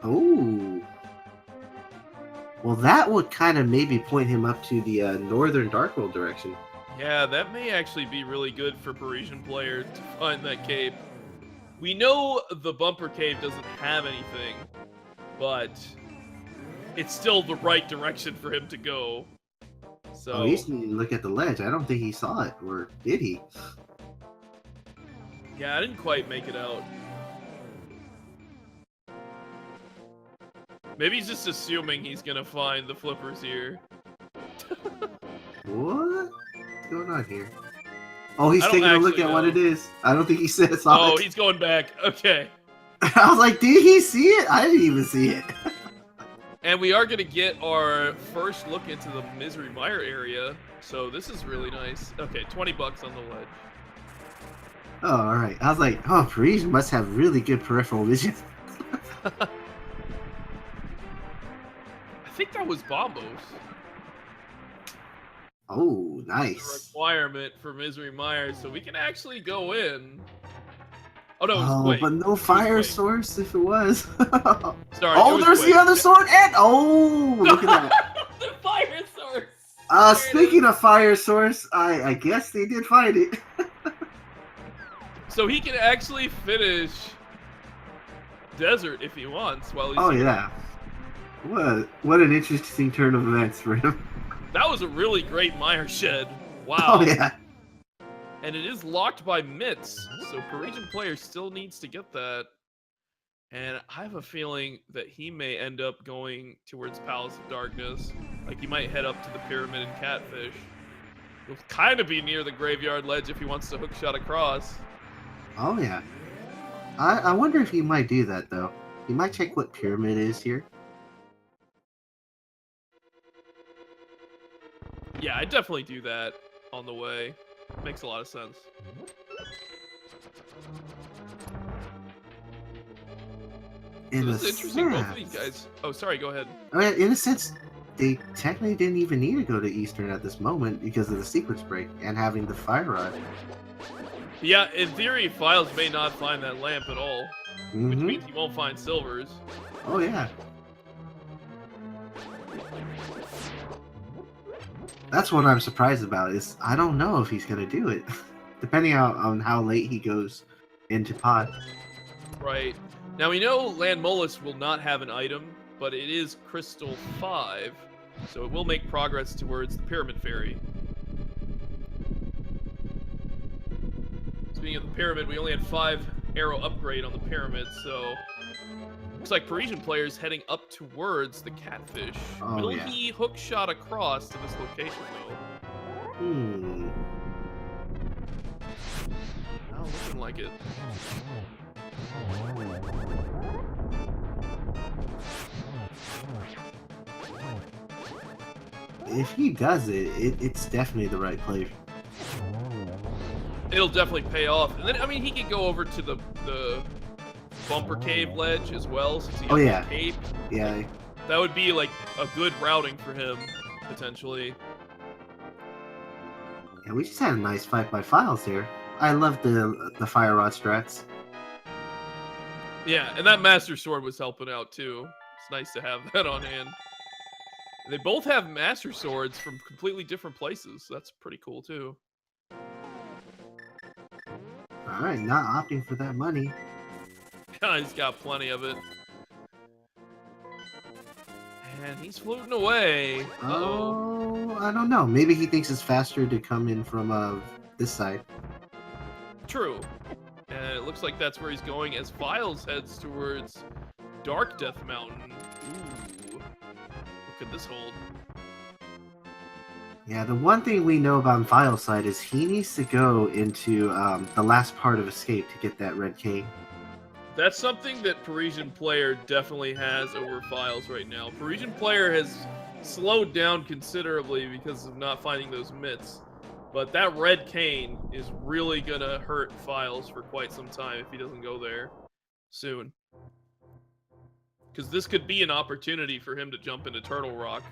Oh. Well, that would kind of maybe point him up to the northern Dark World direction. Yeah, that may actually be really good for Parisian player to find that cave. We know the bumper cave doesn't have anything, but it's still the right direction for him to go. So Oh, he's need to look at the ledge. I don't think he saw it, or did he? yeah, I didn't quite make it out. Maybe he's just assuming he's gonna find the flippers here. What? What's going on here? Oh, he's I don't taking a look actually at what it know. is. I don't think he saw Oh, it. he's going back. Okay. I was like, did he see it? I didn't even see it. And we are gonna get our first look into the Misery Mire area. So this is really nice. Okay, 20 bucks on the ledge. Oh, all right. I was like, oh, Parisian must have really good peripheral vision. I think that was Bombos. Oh, The nice. requirement for Misery Mire, so we can actually go in. Oh no, it was Oh, Quake. but no It was fire Quake. source if it was. Sorry, it Oh, was there's Quake. the other sword. And oh, look at that. The fire source. There it Speaking is. of fire source, I guess they did find it. So he can actually finish Desert if he wants while he's Oh here. yeah. What an interesting turn of events for him. That was a really great Mire Shed. Wow. Oh yeah. And it is locked by mitts, so Parisian player still needs to get that. And I have a feeling that he may end up going towards Palace of Darkness. Like he might head up to the Pyramid and Catfish. He'll kind of be near the Graveyard Ledge if he wants to hookshot across. Oh yeah. I wonder if he might do that though. He might check what pyramid is here. Yeah, I'd definitely do that on the way. Makes a lot of sense. This is interesting. Both of these guys. Oh, sorry. Go ahead. In a sense, they technically didn't even need to go to Eastern at this moment because of the sequence break and having the fire rod. Yeah, in theory, Philes may not find that lamp at all, which Mm-hmm. means he won't find silvers. Oh yeah. That's what I'm surprised about. Is I don't know if he's gonna do it, depending on how late he goes into pod. Right. Now we know Land Molus will not have an item, but it is Crystal 5, so it will make progress towards the Pyramid Fairy. Speaking of the Pyramid, we only had 5 arrow upgrade on the Pyramid, so looks like Parisian players heading up towards the Catfish. Oh, Will yeah. he hook shot across to this location though? Hmm. Not looking like it. If he does it's definitely the right play. It'll definitely pay off. And then, I mean, he could go over to the bumper cave ledge as well, since he has yeah. the cape. Yeah. That would be like a good routing for him, potentially. Yeah, we just had a nice fight by Philes here. I love the fire rod strats. Yeah, and that Master Sword was helping out too. It's nice to have that on hand. They both have Master Swords from completely different places. So that's pretty cool too. All Alright, not opting for that money. He's got plenty of it. And he's floating away. Oh, I don't know. Maybe he thinks it's faster to come in from this side. True. And it looks like that's where he's going as Philes heads towards Dark Death Mountain. Ooh. What could this hold? Yeah, the one thing we know about Philes' side is he needs to go into the last part of Escape to get that red cane. That's something that ParisianPlayer definitely has over Philes right now. ParisianPlayer has slowed down considerably because of not finding those mitts. But that red cane is really going to hurt Philes for quite some time if he doesn't go there soon. Because this could be an opportunity for him to jump into Turtle Rock.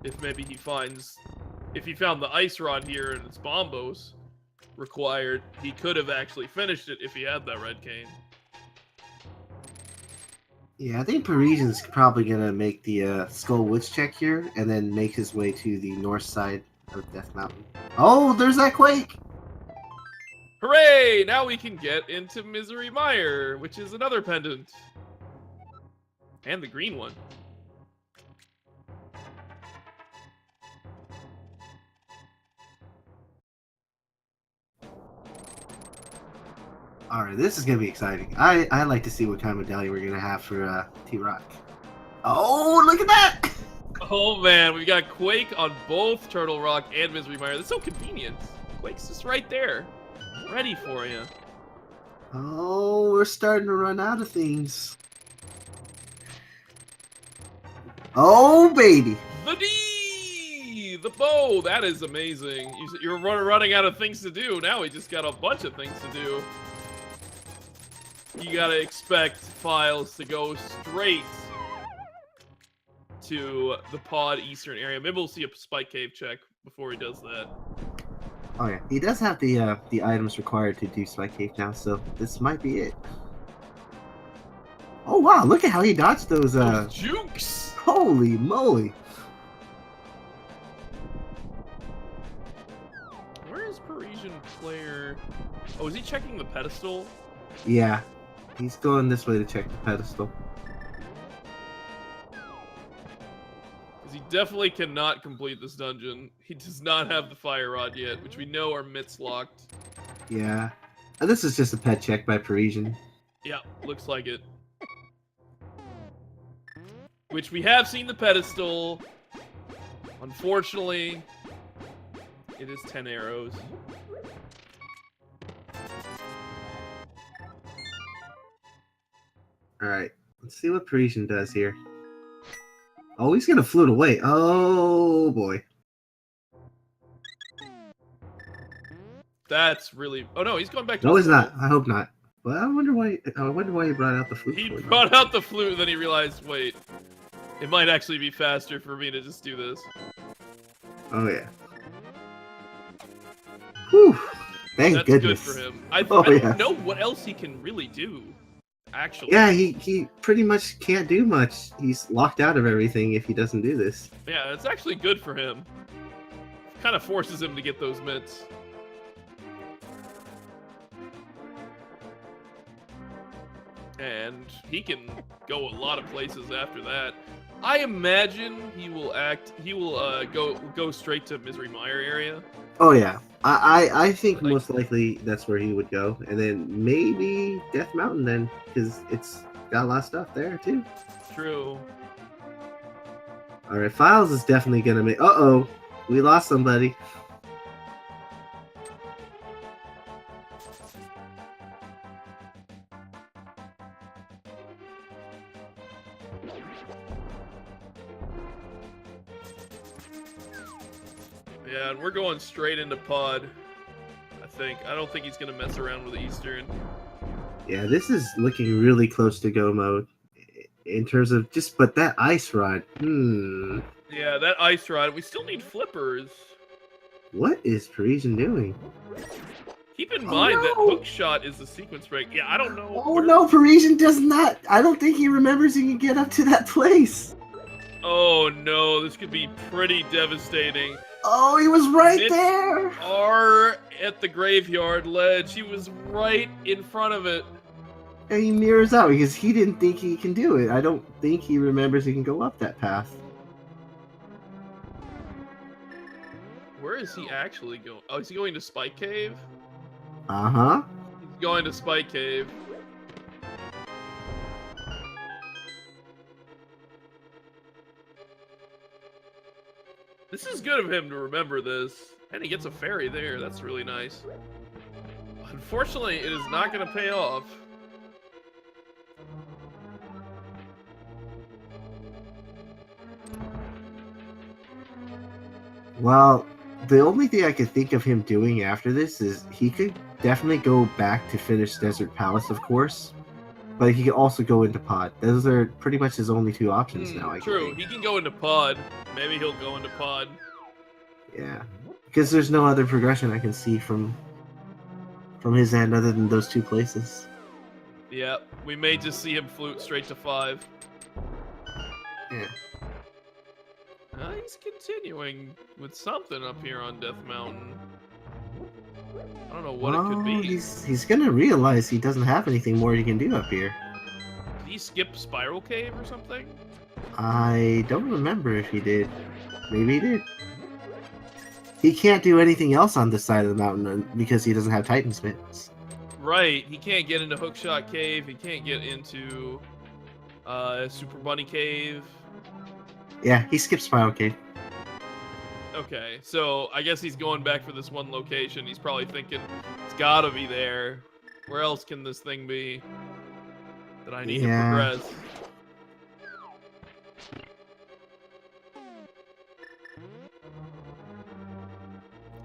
If maybe he finds... If he found the Ice Rod here and it's Bombos required, he could have actually finished it if he had that red cane. Yeah, I think Parisian's probably going to make the Skull Woods check here and then make his way to the north side of Death Mountain. Oh, there's that Quake! Hooray! Now we can get into Misery Mire, which is another pendant. And the green one. Alright, this is going to be exciting. I like to see what kind of medallion we're going to have for T-Rock. Oh, look at that! Oh man, we got Quake on both Turtle Rock and Misery Mire. That's so convenient. Quake's just right there. Ready for you. Oh, we're starting to run out of things. Oh, baby. The D! The bow! That is amazing. You're running out of things to do. Now we just got a bunch of things to do. You gotta expect Philes to go straight to the pod eastern area. Maybe we'll see a Spike Cave check before he does that. Oh yeah, he does have the items required to do Spike Cave now, so this might be it. Oh wow, look at how he dodged those jukes! Holy moly! Where is ParisianPlayer? Oh, is he checking the pedestal? Yeah, he's going this way to check the pedestal. Because he definitely cannot complete this dungeon. He does not have the fire rod yet, which we know are mitts locked. Yeah, this is just a pet check by Parisian. Yeah, looks like it. Which we have seen the pedestal. Unfortunately, it is 10 arrows. Alright, let's see what Parisian does here. Oh, he's gonna float away. Oh boy. That's really... Oh no, he's going back to... No, he's not. I hope not. But I wonder why he brought out the flute. He brought out the flute, and then he realized, wait, it might actually be faster for me to just do this. Oh yeah. Whew. Thank goodness. That's good for him. I don't know what else he can really do, actually. Yeah, he pretty much can't do much. He's locked out of everything if he doesn't do this. Yeah, it's actually good for him. Kind of forces him to get those mitts. And he can go a lot of places after that. I imagine he will go straight to Misery Mire area. Oh yeah, I think most likely that's where he would go, and then maybe Death Mountain then, because it's got a lot of stuff there too. True. All right, Philes is definitely gonna make. Uh-oh, we lost somebody. Yeah, and we're going straight into pod, I think. I don't think he's going to mess around with the Eastern. Yeah, this is looking really close to go mode. In terms of just, but that ice rod, Yeah, that ice rod. We still need flippers. What is Parisian doing? Keep in mind that hook shot is the sequence break. Yeah, I don't know. Oh no, Parisian does not. I don't think he remembers he can get up to that place. Oh no, this could be pretty devastating. Oh, he was right Mitts there! are at the graveyard ledge. He was right in front of it. And he mirrors out because he didn't think he can do it. I don't think he remembers he can go up that path. Where is he actually going? Oh, is he going to Spike Cave? Uh-huh. He's going to Spike Cave. This is good of him to remember this. And he gets a fairy there. That's really nice. Unfortunately, it is not going to pay off. Well, the only thing I could think of him doing after this is he could definitely go back to finish Desert Palace, of course. But he could also go into Pod. Those are pretty much his only two options now, I True, think. he can go into Pod. Maybe he'll go into Pod. Yeah. Because there's no other progression I can see from his end other than those two places. Yeah, we may just see him flute straight to 5. Yeah. He's continuing with something up here on Death Mountain. I don't know what it could be. He's gonna realize he doesn't have anything more he can do up here. Did he skip Spiral Cave or something? I don't remember if he did. Maybe he did. He can't do anything else on this side of the mountain because he doesn't have Titan Smiths. Right, he can't get into Hookshot Cave. He can't get into Super Bunny Cave. Yeah, he skipped Spiral Cave. Okay, so I guess he's going back for this one location. He's probably thinking, it's gotta be there. Where else can this thing be that I need to progress?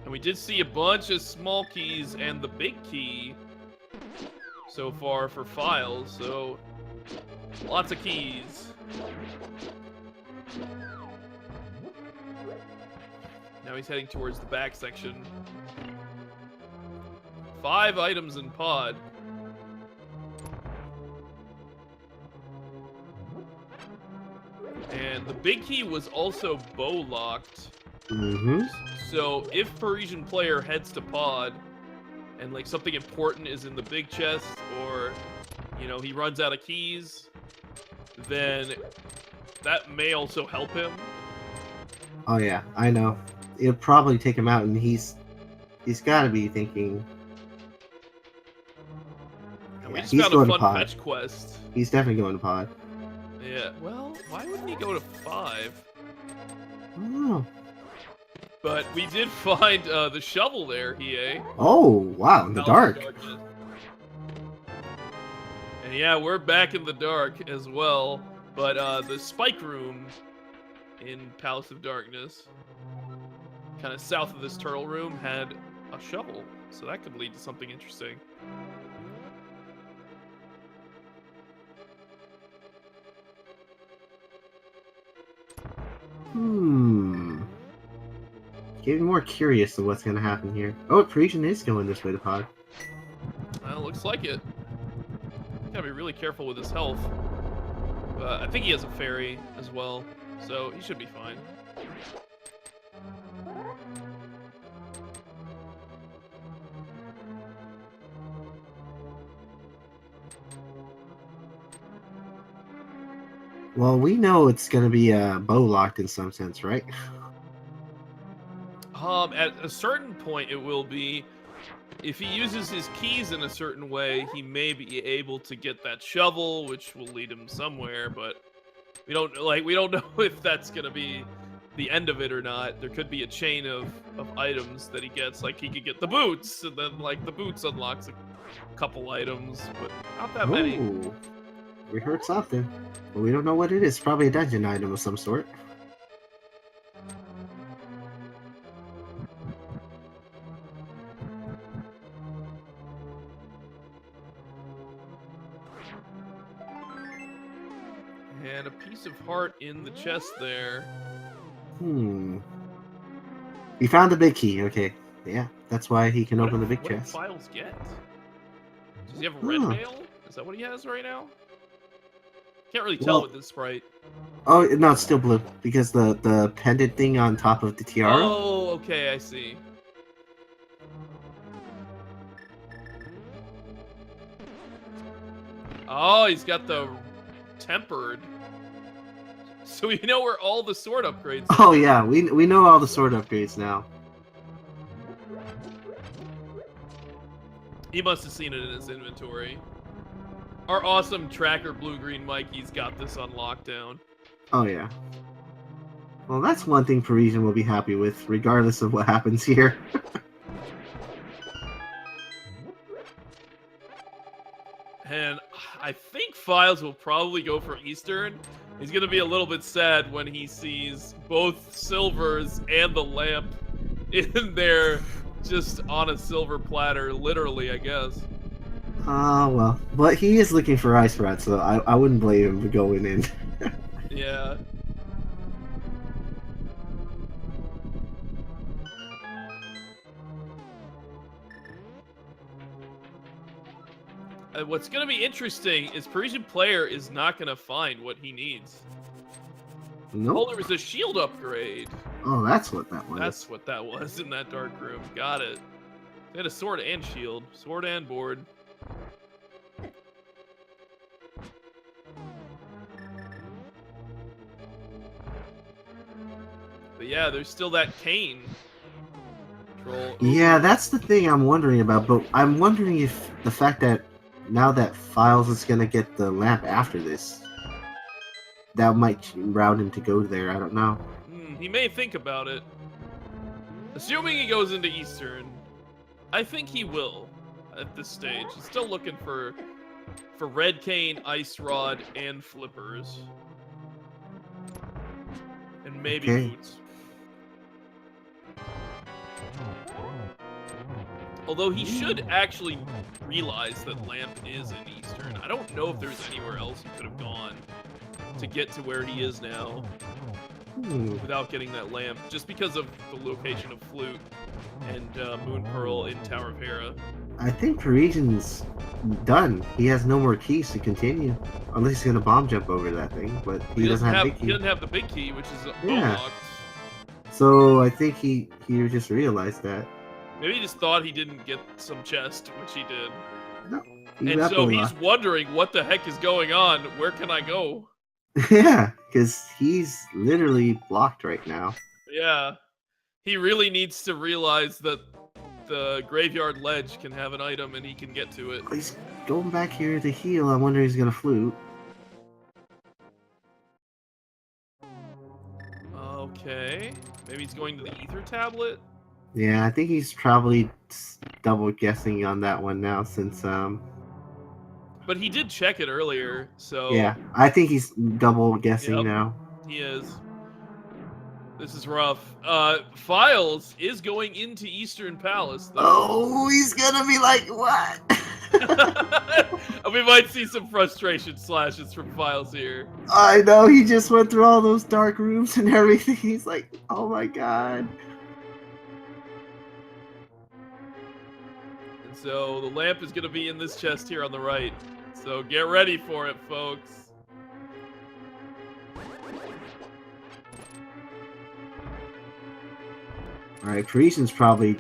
And we did see a bunch of small keys and the big key so far for Philes, so lots of keys. Now he's heading towards the back section. 5 items in Pod. And the big key was also bow locked. So if ParisianPlayer heads to Pod and like something important is in the big chest, or you know he runs out of keys, then that may also help him. Oh yeah, I know. It'll probably take him out, and he's got to be thinking. And we just found a fun fetch quest. He's definitely going to Pod. Yeah. Well, why wouldn't he go to 5? I don't know. But we did find the shovel there, EA. Oh, wow, in the dark. And yeah, we're back in the dark as well. But the spike room in Palace of Darkness, kind of south of this turtle room, had a shovel. So that could lead to something interesting. Getting more curious of what's going to happen here. Oh, Parisian is going this way to Pod. Well, looks like it. Gotta be really careful with his health. I think he has a fairy as well, so he should be fine. Well, we know it's going to be bow locked in some sense, right? At a certain point, it will be. If he uses his keys in a certain way, he may be able to get that shovel, which will lead him somewhere. But we don't know if that's gonna be the end of it or not. There could be a chain of items that he gets. Like he could get the boots, and then like the boots unlocks a couple items, but not that many. We heard something, but we don't know what it is. Probably a dungeon item of some sort. And a piece of heart in the chest there. He found the big key. Okay, yeah, that's why he can open the big chest. What did Philes get? Does he have a red mail? Is that what he has right now? Can't really tell with this sprite. Oh no, it's still blue because the pendant thing on top of the tiara. Oh, okay, I see. Oh, he's got the tempered. So we know where all the sword upgrades are. Oh yeah, we know all the sword upgrades now. He must have seen it in his inventory. Our awesome tracker blue-green Mikey's got this on lockdown. Oh yeah. Well, that's one thing Parisian will be happy with, regardless of what happens here. And I think Philes will probably go for Eastern. He's going to be a little bit sad when he sees both silvers and the lamp in there just on a silver platter, literally, I guess. Well. But he is looking for Ice Rat, so I wouldn't blame him for going in. Yeah. What's going to be interesting is ParisianPlayer is not going to find what he needs. Nope. Oh, there was a shield upgrade. Oh, that's what that was. That's what that was in that dark room. Got it. They had a sword and shield. Sword and board. But yeah, there's still that cane. Troll. Yeah, that's the thing I'm wondering about, but I'm wondering if the fact that now that Philes is gonna get the lamp after this, that might route him to go there, I don't know. He may think about it. Assuming he goes into Eastern, I think he will at this stage. He's still looking for Red Cane, Ice Rod, and Flippers. And maybe boots. Although he should actually realize that Lamp is in Eastern. I don't know if there's anywhere else he could have gone to get to where he is now without getting that Lamp, just because of the location of Flute and Moon Pearl in Tower of Hera. I think Parisian's done. He has no more keys to continue, unless he's gonna bomb jump over that thing. But he doesn't have big key. He doesn't have the big key, which is yeah. unlocked. So I think he just realized that. Maybe he just thought he didn't get some chest, which he did. No. And so he's wondering, what the heck is going on? Where can I go? Yeah, because he's literally blocked right now. Yeah. He really needs to realize that the graveyard ledge can have an item and he can get to it. He's going back here to heal. I wonder if he's going to flute. Okay. Maybe he's going to the ether tablet? Yeah, I think he's probably double guessing on that one now since But he did check it earlier, so yeah, I think he's double guessing now. He is. This is rough. Philes is going into Eastern Palace, though. Oh, he's gonna be like, what? We might see some frustration slashes from Philes here. I know, he just went through all those dark rooms and everything. He's like, oh my god. And so the lamp is gonna be in this chest here on the right. So get ready for it, folks. Alright, Parisian's probably...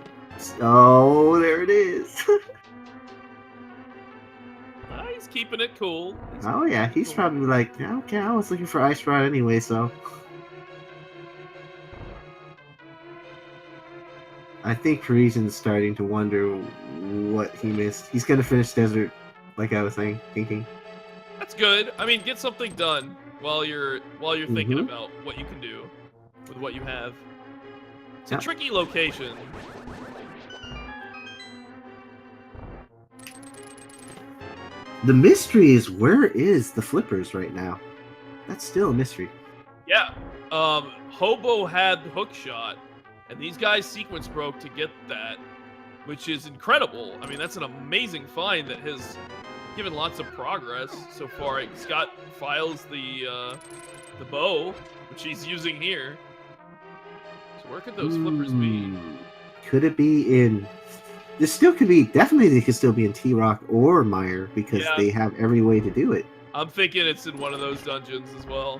Oh, there it is. He's keeping it cool. Oh yeah, he's probably like, okay, I was looking for Ice Rod anyway, so... I think Parisian's starting to wonder what he missed. He's gonna finish Desert, like I was thinking. That's good. I mean, get something done while you're thinking about what you can do with what you have. It's a tricky location. The mystery is, where is the Flippers right now? That's still a mystery. Yeah. Hobo had hook shot, and these guys sequence broke to get that, which is incredible. I mean, that's an amazing find that has given lots of progress so far. He's got Philes the bow, which he's using here. So where could those Flippers be? Could it be in... This still could be... Definitely they could still be in T-Rock or Meyer, because they have every way to do it. I'm thinking it's in one of those dungeons as well.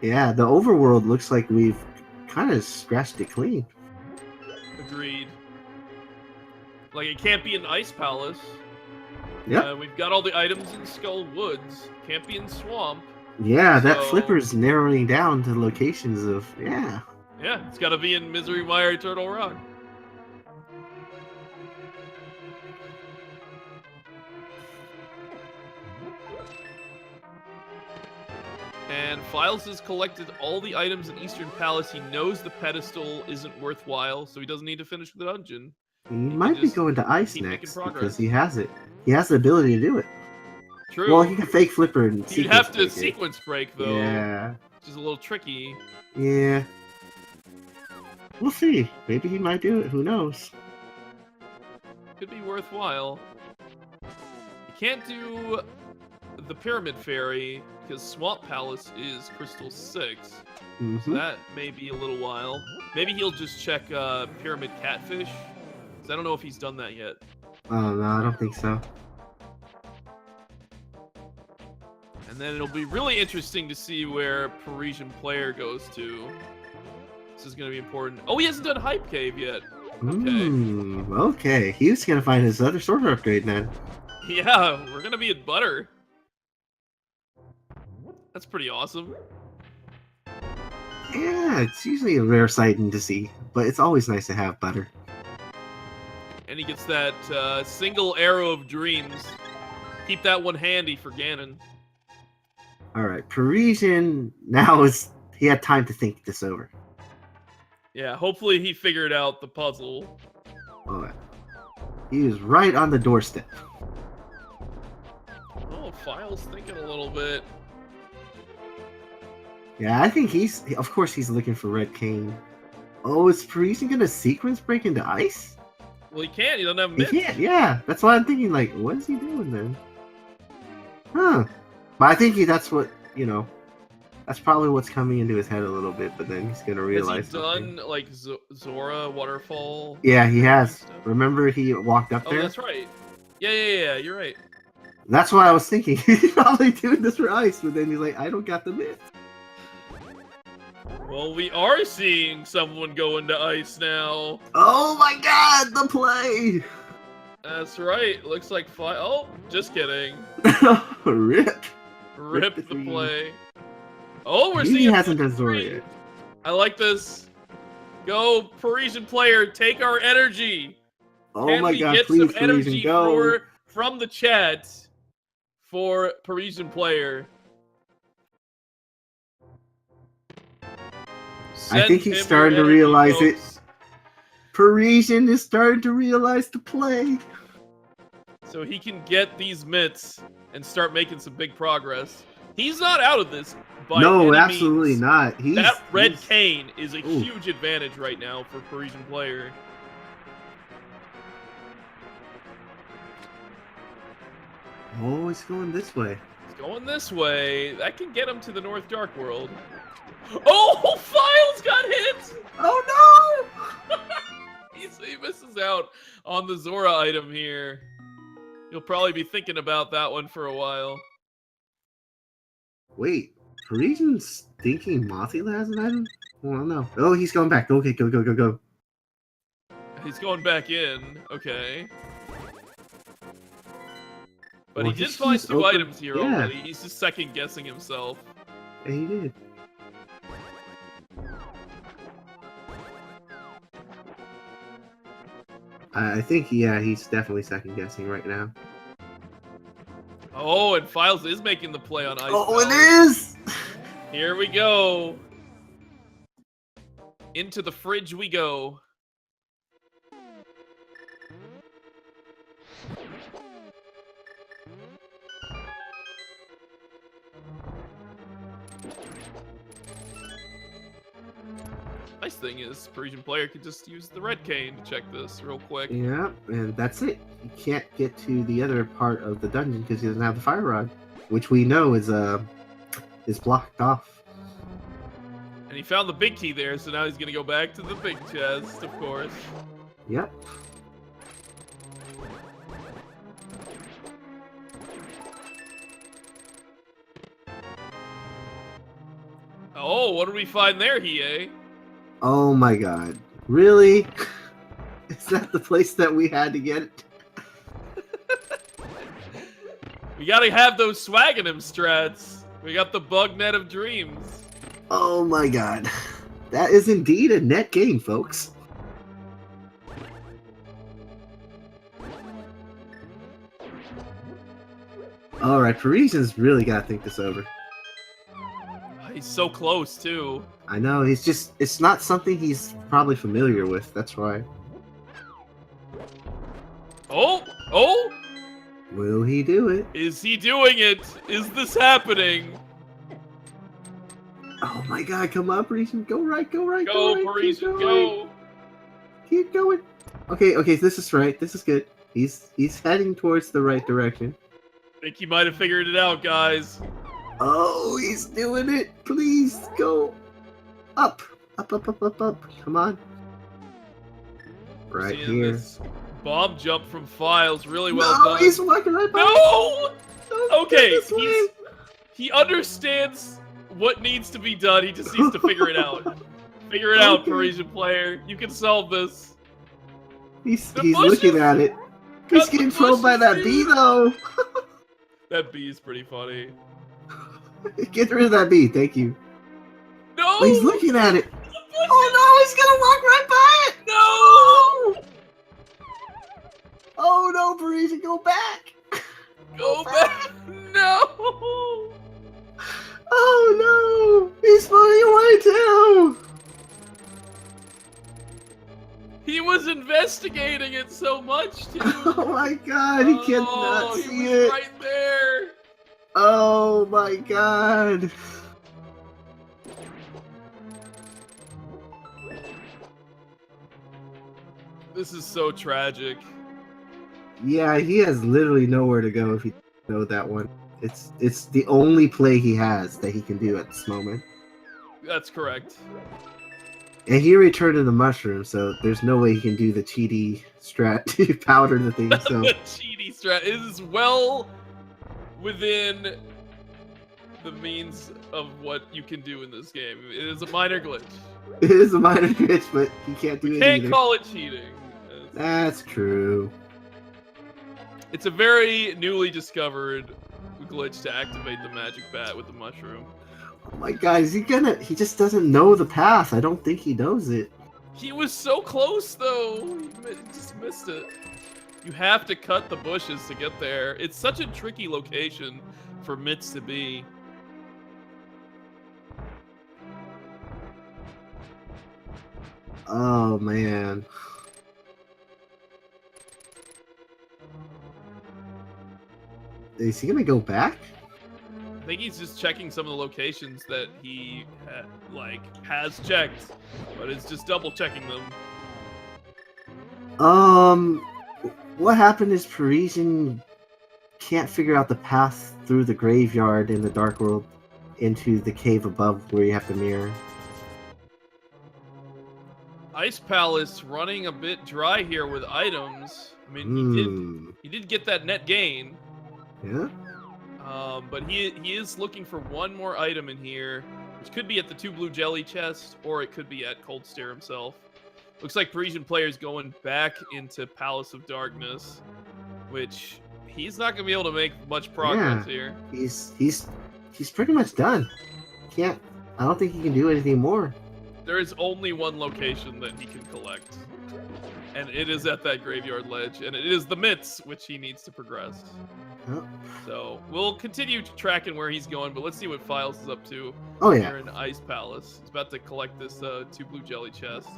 Yeah, the overworld looks like we've kind of scratched it clean. Agreed. Like, it can't be an ice palace. Yep. We've got all the items in Skull Woods. Can't be in Swamp. Yeah, So- that flipper's narrowing down to locations of, yeah. Yeah, it's gotta be in Misery Mire Turtle Rock. And Philes has collected all the items in Eastern Palace. He knows the pedestal isn't worthwhile, so he doesn't need to finish the dungeon. He might be just going to ice keep making next progress. because he has it. He has the ability to do it. True. Well, he can fake flipper and You'd have to sequence break, though. Yeah. Which is a little tricky. Yeah. We'll see. Maybe he might do it. Who knows? Could be worthwhile. You can't do the Pyramid Fairy because Swamp Palace is Crystal 6. Mm-hmm. So that may be a little while. Maybe he'll just check Pyramid Catfish. Because I don't know if he's done that yet. Oh, no, I don't think so. And then it'll be really interesting to see where ParisianPlayer goes to. This is going to be important. Oh, he hasn't done Hype Cave yet. Okay. Okay. He's going to find his other sword upgrade then. Yeah, we're going to be at Butter. That's pretty awesome. Yeah, it's usually a rare sight to see, but it's always nice to have butter. And he gets that single arrow of dreams. Keep that one handy for Ganon. Alright, Parisian now he had time to think this over. Yeah, hopefully he figured out the puzzle. Alright. He is right on the doorstep. Oh, Philes thinking a little bit. Yeah, I think of course he's looking for Red Cane. Oh, is Parisian gonna sequence break into ice? Well, he can't. He doesn't have He mitts. can't, yeah. That's why I'm thinking, like, what is he doing then? Huh. But I think that's what, that's probably what's coming into his head a little bit, but then he's gonna realize Has he done, like, Zora Waterfall? Yeah, he has. Stuff? Remember he walked up there? Oh, that's right. Yeah, you're right. That's what I was thinking. He's probably doing this for ice, but then he's like, I don't got the mitt. Well, we are seeing someone go into ice now. Oh my god, the play! That's right. Looks like Oh, just kidding. Rip. Rip the the play. Oh, we're He seeing. hasn't done Zora yet. I like this. Go, ParisianPlayer, take our energy. Oh Can my we god, get please, some energy Parisian, go. from the chat for ParisianPlayer? I think he's starting to realize it. Parisian is starting to realize the play. So he can get these mitts and start making some big progress. He's not out of this by No, any absolutely means. not. That red cane is a huge advantage right now for ParisianPlayer. Oh, he's going this way. He's going this way. That can get him to the North Dark World. Oh, Philes got hit! Oh no! He misses out on the Zora item here. You'll probably be thinking about that one for a while. Wait, Parisian's thinking Mothula has an item? Oh, I don't know. Oh, he's going back. Okay, go. He's going back in. Okay. But Well, he did he's find just two open- items here yeah. already. He's just second guessing himself. Yeah, he did. I think, yeah, he's definitely second guessing right now. Oh, and Philes is making the play on ice. Oh, it Palace. is! Here we go. Into the fridge we go. Nice thing is, ParisianPlayer could just use the red cane to check this real quick. Yeah, and that's it. He can't get to the other part of the dungeon because he doesn't have the fire rod, which we know is blocked off. And he found the big key there, so now he's gonna go back to the big chest, of course. Yep. what did we find there, Hiei? Oh my god. Really? Is that the place that we had to get it? We gotta have those Swaggin'em strats. We got the bug net of dreams. Oh my god. That is indeed a net game, folks. Alright, Parisian's really gotta think this over. He's so close, too. I know, it's not something he's probably familiar with, that's why. Oh! Oh! Will he do it? Is he doing it? Is this happening? Oh my god, come on, Parisian. Go right, go right, Go, right. Parisian, go! Keep going. Okay, this is right. This is good. He's heading towards the right direction. I think he might have figured it out, guys. Oh, he's doing it. Please go up. Up, up, up, up, up. Come on. Right here. This bomb jump from Philes, really well No, done. he's walking right by. No! Okay, this way. he understands what needs to be done. He just needs to figure it out. Figure it out, Parisian player. You can solve this. He's looking at it. He's getting trolled by that bee, though. That bee is pretty funny. Get rid of that bee, thank you. No! Oh, he's looking at it. Oh no, he's gonna walk right by it. No! Oh no, Parisian, go back. Go back! No! Oh no, he's floating away too. He was investigating it so much, too. Oh my god, he cannot see he was it. right there. Oh my god. This is so tragic. Yeah, he has literally nowhere to go if he know that one. It's the only play he has that he can do at this moment. That's correct. And he returned to the mushroom, so there's no way he can do the cheaty strat to powder the thing. So The cheaty strat is well within the means of what you can do in this game. It is a minor glitch. it is a minor glitch, but he can't do it Can't either. call it cheating. That's true. It's a very newly discovered glitch to activate the magic bat with the mushroom. Oh my god, is he gonna... He just doesn't know the path. I don't think he knows it. He was so close, though. He just missed it. You have to cut the bushes to get there. It's such a tricky location for Mitts to be. Oh man. Is he gonna go back? I think he's just checking some of the locations that he has checked, but it's just double checking them. What happened is Parisian can't figure out the path through the graveyard in the Dark World into the cave above where you have to mirror. Ice Palace running a bit dry here with items. I mean, he did get that net gain. Yeah. But he is looking for one more item in here, which could be at the 2 blue jelly chest, or it could be at Cold Stare himself. Looks like Parisian player's going back into Palace of Darkness, which he's not gonna be able to make much progress here. He's pretty much done. I don't think he can do anything more. There is only one location that he can collect, and it is at that graveyard ledge, and it is the Mitts, which he needs to progress. Oh. So we'll continue tracking where he's going, but let's see what Philes is up to. Oh yeah. Here in Ice Palace. He's about to collect this 2 blue jelly chest.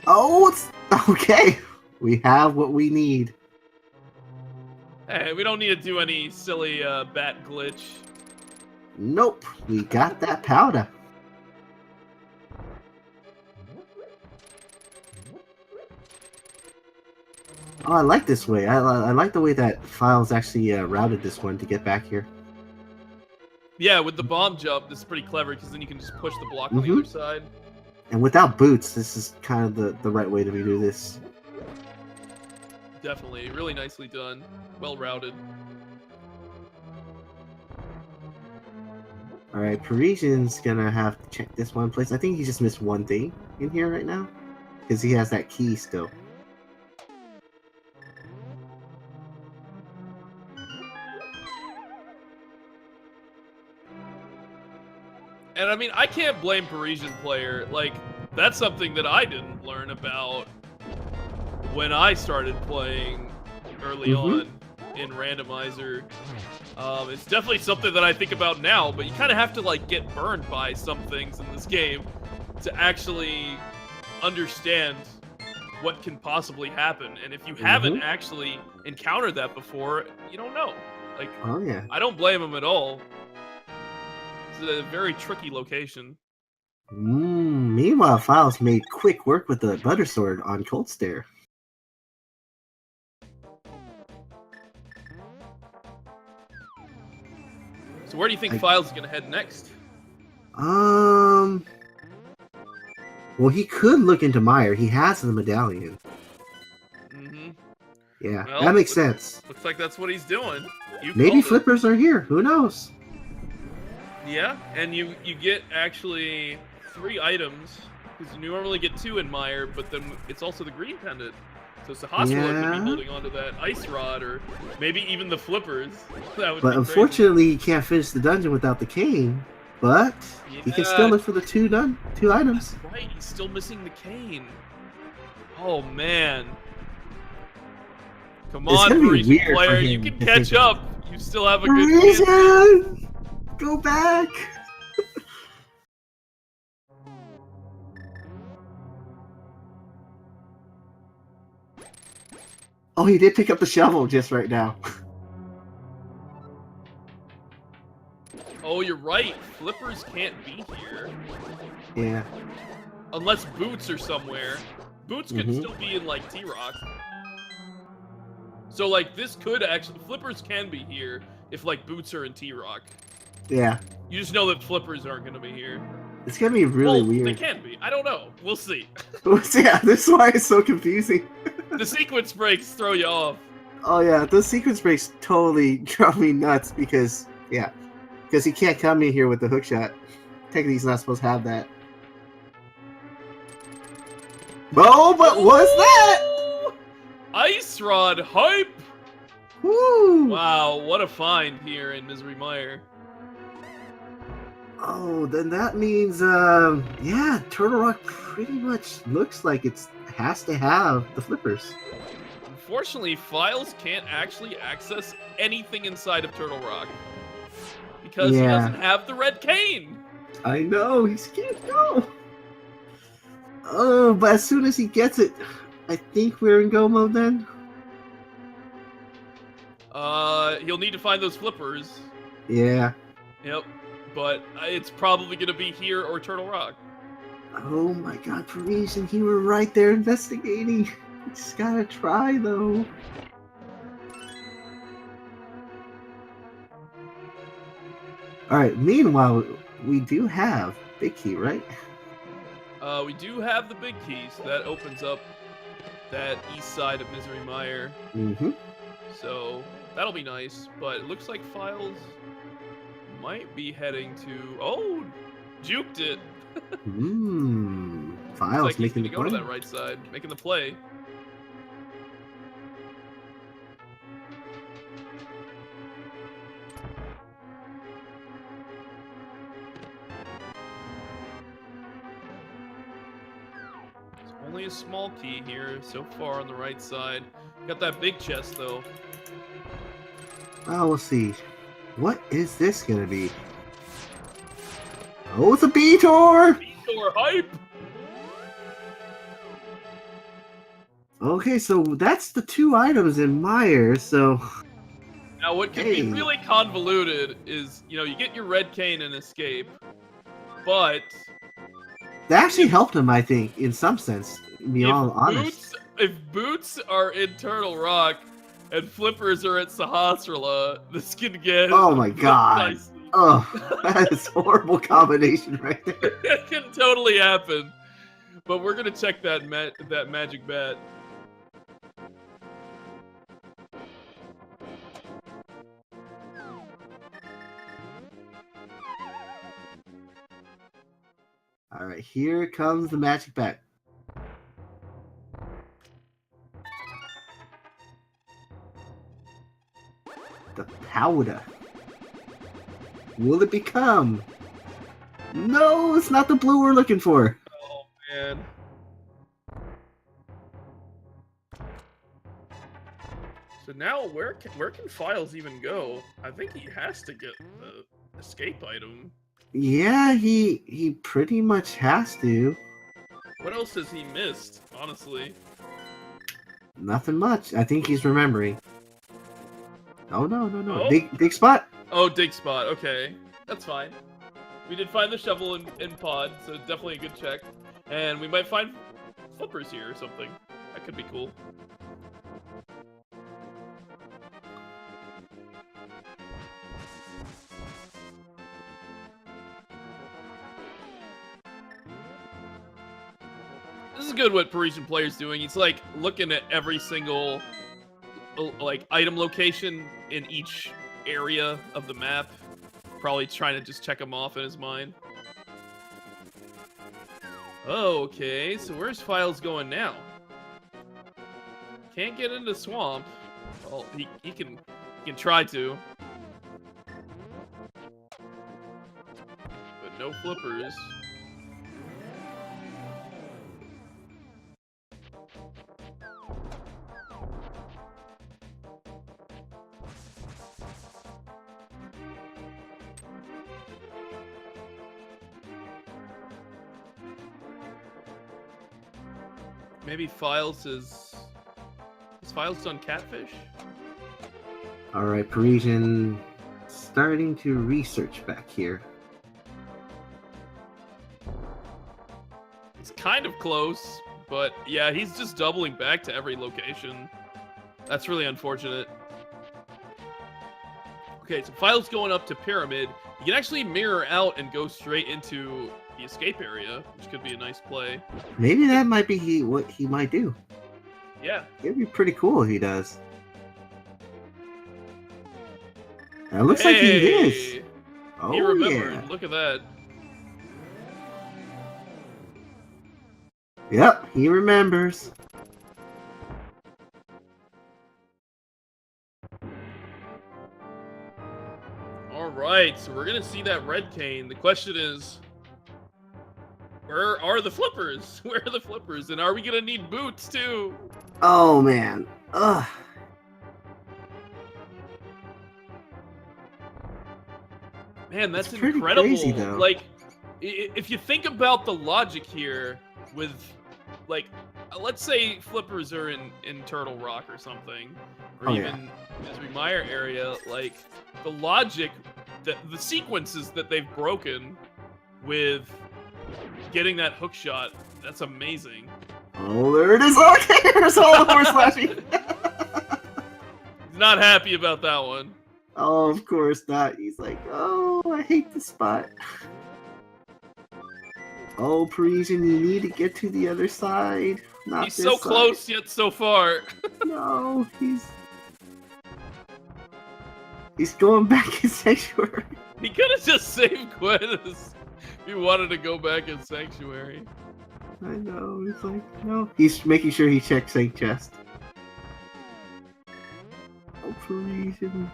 Oh, it's okay. We have what we need. Hey, we don't need to do any silly bat glitch. Nope, we got that powder. Oh, I like this way. I like the way that Philes actually routed this one to get back here. Yeah, with the bomb jump, this is pretty clever because then you can just push the block on the other side. And without boots, this is kind of the right way to do this. Definitely. Really nicely done. Well routed. All right, Parisian's gonna have to check this one place. I think he just missed one thing in here right now because he has that key still. And I mean, I can't blame ParisianPlayer. Like, that's something that I didn't learn about when I started playing early on in Randomizer. It's definitely something that I think about now, but you kind of have to like get burned by some things in this game to actually understand what can possibly happen. And if you haven't actually encountered that before, you don't know. Like, Oh yeah. I don't blame him at all. It's a very tricky location. Meanwhile, Philes made quick work with the butter sword on Cold Stare. So where do you think Philes is going to head next? Well, he could look into Meyer. He has the medallion. Yeah, Well, that makes sense. Looks like that's what he's doing. Maybe flippers are here. Who knows? Yeah, and you get actually 3 items, because you normally get 2 in Meyer, but then it's also the green pendant. So Sahasrara could be holding onto that ice rod, or maybe even the flippers. That would but unfortunately, he can't finish the dungeon without the cane. But he can still look for the 2 items. That's right, he's still missing the cane. Oh man. Come on, ParisianPlayer, you can catch up. You still have a good chance. Go back! Oh, he did pick up the shovel just right now. Oh, you're right. Flippers can't be here. Yeah. Unless Boots are somewhere. Boots could still be in, like, T-Rock. So, like, this could actually... Flippers can be here if, like, Boots are in T-Rock. Yeah. You just know that Flippers aren't going to be here. It's going to be really weird. They can be. I don't know. We'll see. Yeah, this is why it's so confusing. The sequence breaks throw you off. Oh, yeah. Those sequence breaks totally drove me nuts because, yeah. Because he can't come in here with the hook shot. Technically, he's not supposed to have that. Oh, but what's that? Ice Rod hype! Woo! Wow, what a find here in Misery Mire. Oh, then that means, yeah, Turtle Rock pretty much looks like it has to have the flippers. Unfortunately, Philes can't actually access anything inside of Turtle Rock. Because he doesn't have the red cane. I know, he can't go. Oh, but as soon as he gets it, I think we're in go mode then. He'll need to find those flippers. Yeah. Yep. But it's probably going to be here or Turtle Rock. Oh my god, Parisian, you were right there investigating. You just gotta try, though. Alright, meanwhile, we do have Big Key, right? We do have the big key, so that opens up that east side of Misery Mire. So that'll be nice, but it looks like Philes might be heading to... Oh! Juked it! Philes like making the play. Go to that right side, making the play. Only a small key here so far on the right side. Got that big chest though. Well, we'll see. What is this gonna be? Oh, it's a B-Tor! B-Tor hype! Okay, so that's the 2 items in Mire, so... Now what can be really convoluted is, you know, you get your red cane and escape, but... That actually helped him, I think, in some sense, to be all honest. If Boots are in Turtle Rock and Flippers are at Sahasrara, this can get... Oh my god. Dicey. Oh, that is a horrible combination right there. It can totally happen. But we're going to check that magic bat. All right, here comes the magic back. The powder. Will it become? No, it's not the blue we're looking for. Oh man. So now where can Philes even go? I think he has to get the escape item. Yeah, he pretty much has to. What else has he missed, honestly? Nothing much. I think he's remembering. Oh no. Oh? Big spot. Oh, dig spot. Okay, that's fine. We did find the shovel in pod, so definitely a good check. And we might find flippers here or something. That could be cool. This is good what ParisianPlayer's doing. He's like looking at every single like item location in each area of the map. Probably trying to just check them off in his mind. Oh, okay. So where's Philes going now? Can't get into swamp. Well, he can try to. But no flippers. Maybe Philes is Philes done catfish? All right, Parisian starting to research back here. It's kind of close, but yeah, he's just doubling back to every location. That's really unfortunate. Okay, so Philes going up to Pyramid. You can actually mirror out and go straight into the escape area, which could be a nice play. Maybe that might be what he might do. Yeah. It'd be pretty cool if he does. It looks like he is. Oh, he remembered. yeah. Look at that. Yep, he remembers. Alright, so we're gonna see that red cane. The question is, where are the flippers? Where are the flippers? And are we gonna need boots too? Oh man. Ugh. Man, that's pretty incredible. crazy, though. Like, if you think about the logic here with, like, let's say flippers are in Turtle Rock or something, or even Misery Mire area, like, the logic, the sequences that they've broken with getting that hook shot, that's amazing. Oh, there it is. Okay, there's all over slashing. He's not happy about that one. Oh, of course not. He's like, oh, I hate this spot. Oh, Parisian, you need to get to the other side. Not He's this so side. close, yet so far. No, he's going back in Sanctuary. He could have just saved Gwen if he wanted to go back in Sanctuary. I know. He's like, no. He's making sure he checks Saint Chest. Oh, Parisian.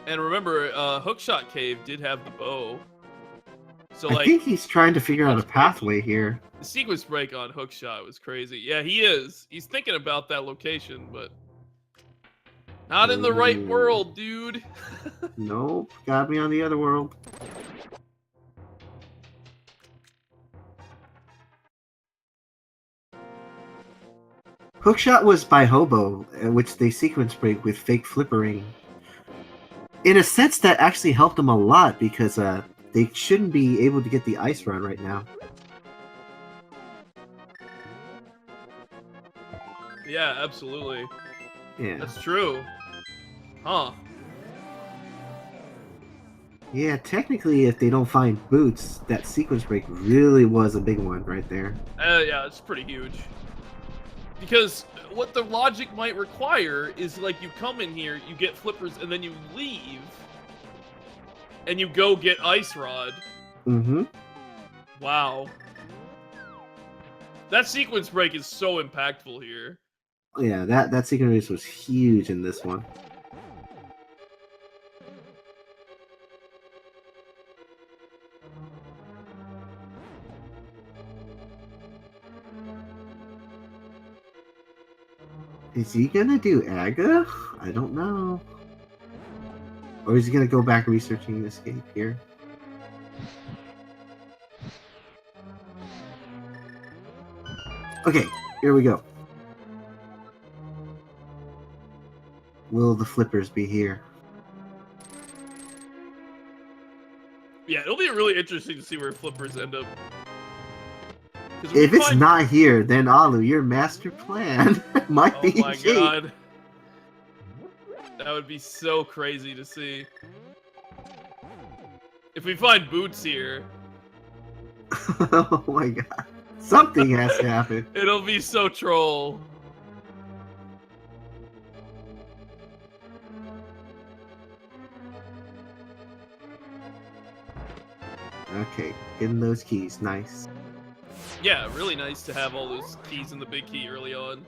And remember, Hookshot Cave did have the bow. So, I think he's trying to figure out a pathway here. The sequence break on Hookshot was crazy. Yeah, he is. He's thinking about that location, but not in the right world, dude. Nope, got me on the other world. Hookshot was by Hobo, which they sequence break with fake flippering. In a sense, that actually helped them a lot because they shouldn't be able to get the ice run right now. Yeah, absolutely. Yeah. That's true. Huh. Yeah, technically, if they don't find boots, that sequence break really was a big one right there. Yeah, it's pretty huge. Because what the logic might require is like you come in here, you get flippers, and then you leave, and you go get Ice Rod. Mm-hmm. Wow. That sequence break is so impactful here. Yeah, that sequence was huge in this one. Is he gonna do Aga? I don't know. Or is he gonna go back researching escape here? Okay, here we go. Will the flippers be here? Yeah, it'll be really interesting to see where flippers end up. If it's not here, then Alu, your master plan might be. Oh my god. That would be so crazy to see. If we find Boots here. Oh my god. Something has to happen. It'll be so troll. Okay, getting those keys, nice. Yeah, really nice to have all those keys in the big key early on.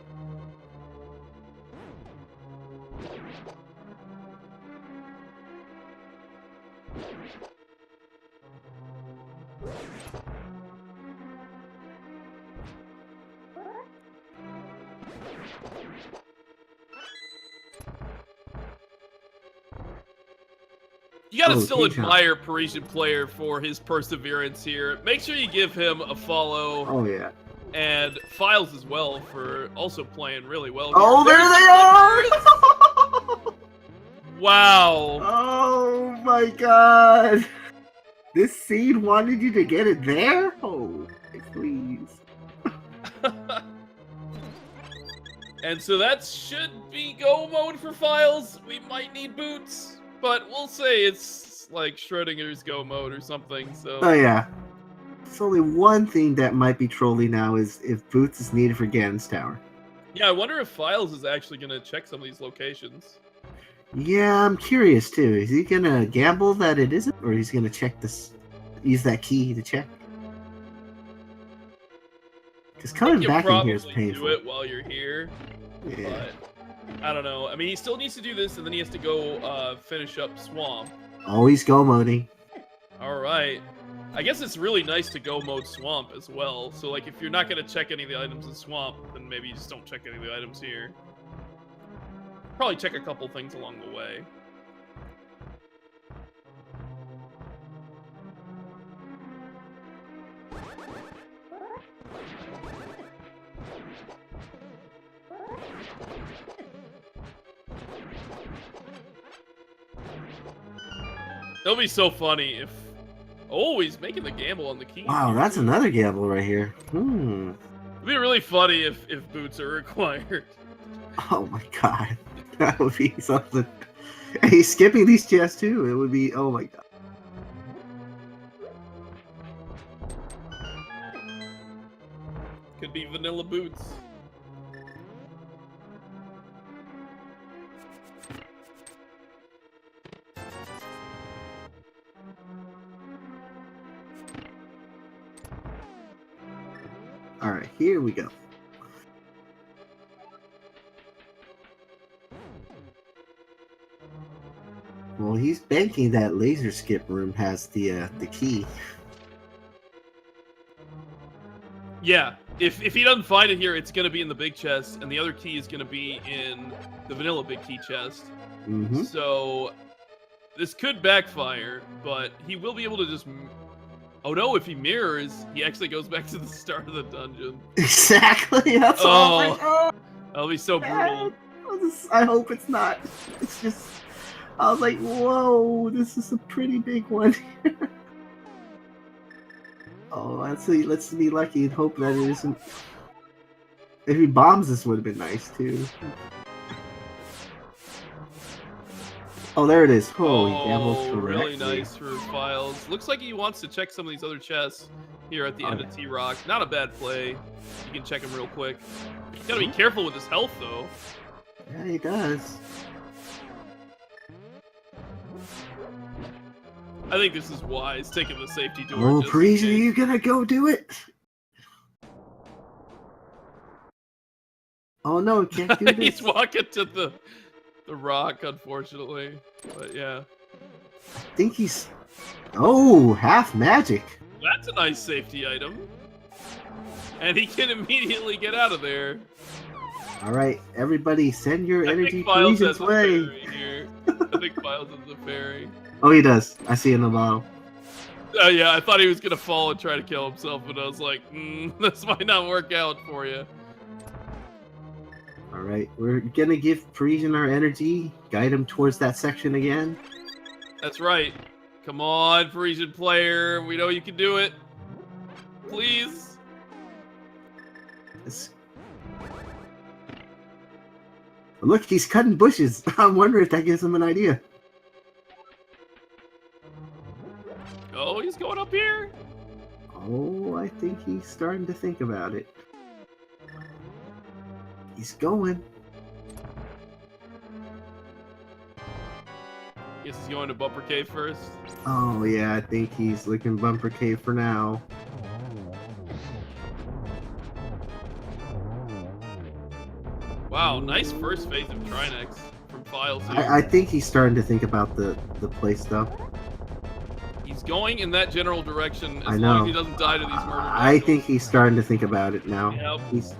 You gotta still admire ParisianPlayer for his perseverance here. Make sure you give him a follow. Oh yeah. And Philes as well for also playing really well. Oh, there they are! Wow. Oh my god. This seed wanted you to get it there? Oh, please. And so that should be go mode for Philes. We might need Boots. But we'll say it's like Schrodinger's go mode or something, so... Oh, yeah. It's only one thing that might be trolly now is if Boots is needed for Ganon's Tower. Yeah, I wonder if Philes is actually going to check some of these locations. Yeah, I'm curious, too. Is he going to gamble that it isn't? Or he's going to check this... Use that key to check? Because coming back in here is painful. Do it while you're here. Yeah. But... I don't know. I mean, he still needs to do this, and then he has to go finish up Swamp. Always go moding. All right. I guess it's really nice to go mode Swamp as well. So, like, if you're not going to check any of the items in Swamp, then maybe you just don't check any of the items here. Probably check a couple things along the way. It'll be so funny if... Oh, he's making the gamble on the key. Wow, that's another gamble right here. It'd be really funny if Boots are required. Oh my god. That would be something. And he's skipping these chests too. It would be... Oh my god. Could be vanilla Boots. Alright, here we go. Well, he's banking that laser skip room has the key. Yeah, if he doesn't find it here, it's going to be in the big chest, and the other key is going to be in the vanilla big key chest. Mm-hmm. So this could backfire, but he will be able to just... Oh no, if he mirrors, he actually goes back to the start of the dungeon. Exactly, that's all. Oh, that'll be so brutal. I hope it's not. It's just... I was like, whoa, this is a pretty big one. Oh, let's be lucky and hope that it isn't. If he bombs this would have been nice too. Oh, there it is. Oh, he gambles correctly. Really nice for Philes. Looks like he wants to check some of these other chests. here at the end of T-Rock. Not a bad play. You can check him real quick. You gotta be careful with his health, though. Yeah, he does. I think this is wise, taking the safety door. Oh, Parisian, are you gonna go do it? Oh no, can't do this. He's walking to the rock, unfortunately. But yeah. I think he's... Oh, half magic. That's a nice safety item. And he can immediately get out of there. All right, everybody, send your energy Philes Parisian's way. Here. I think Philes has a fairy. Oh, he does. I see it in the bottle. Oh yeah, I thought he was gonna fall and try to kill himself, but I was like, this might not work out for you. All right, we're gonna give Parisian our energy, guide him towards that section again. That's right. Come on, Parisian player. We know you can do it. Please. Look, he's cutting bushes. I'm wondering if that gives him an idea. Oh, he's going up here? Oh, I think he's starting to think about it. He's going. Guess he's going to Bumper Cave first. Oh, yeah, I think he's looking Bumper Cave for now. Wow, nice first phase of Trinex from Philes here. I think he's starting to think about the play stuff. He's going in that general direction I as know. long as he doesn't die to these murder I think he's starting to think about it now. Yep. He's...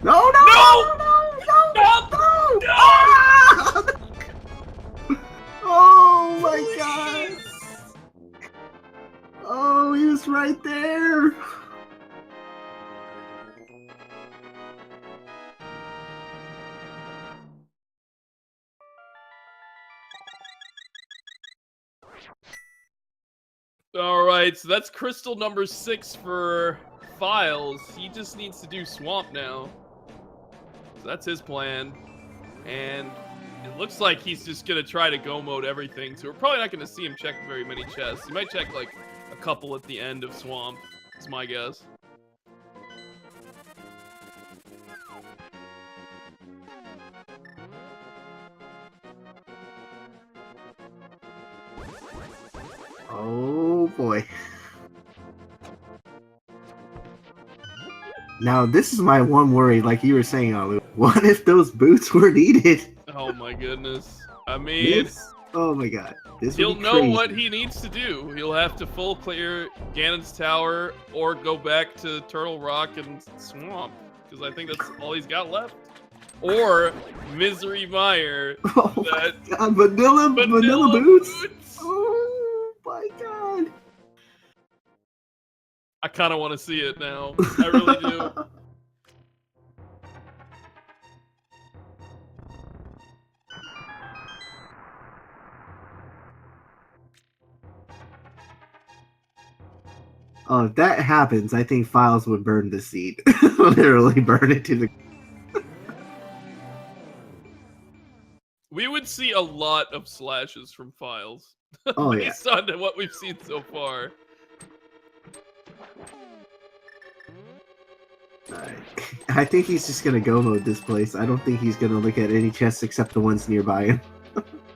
No, no, no, no, no, no, no! Ah! Oh my god! Oh, he was right there! Alright, so that's crystal number 6 for Philes. He just needs to do Swamp now. So that's his plan. And it looks like he's just going to try to go mode everything. So we're probably not going to see him check very many chests. He might check like a couple at the end of Swamp. That's my guess. Oh boy. Now this is my one worry, like you were saying, Alu. What if those boots were needed? Oh my goodness. I mean... Oh my god. He'll know what he needs to do. He'll have to full clear Ganon's Tower or go back to Turtle Rock and Swamp. Because I think that's all he's got left. Or Misery Mire. Oh my god, vanilla boots? Oh my god. I kind of want to see it now. I really do. Oh, if that happens, I think Philes would burn the seed. Literally burn it to the... We would see a lot of slashes from Philes. Oh, yeah. Based on what we've seen so far. Alright. I think he's just gonna go mode this place. I don't think he's gonna look at any chests except the ones nearby him.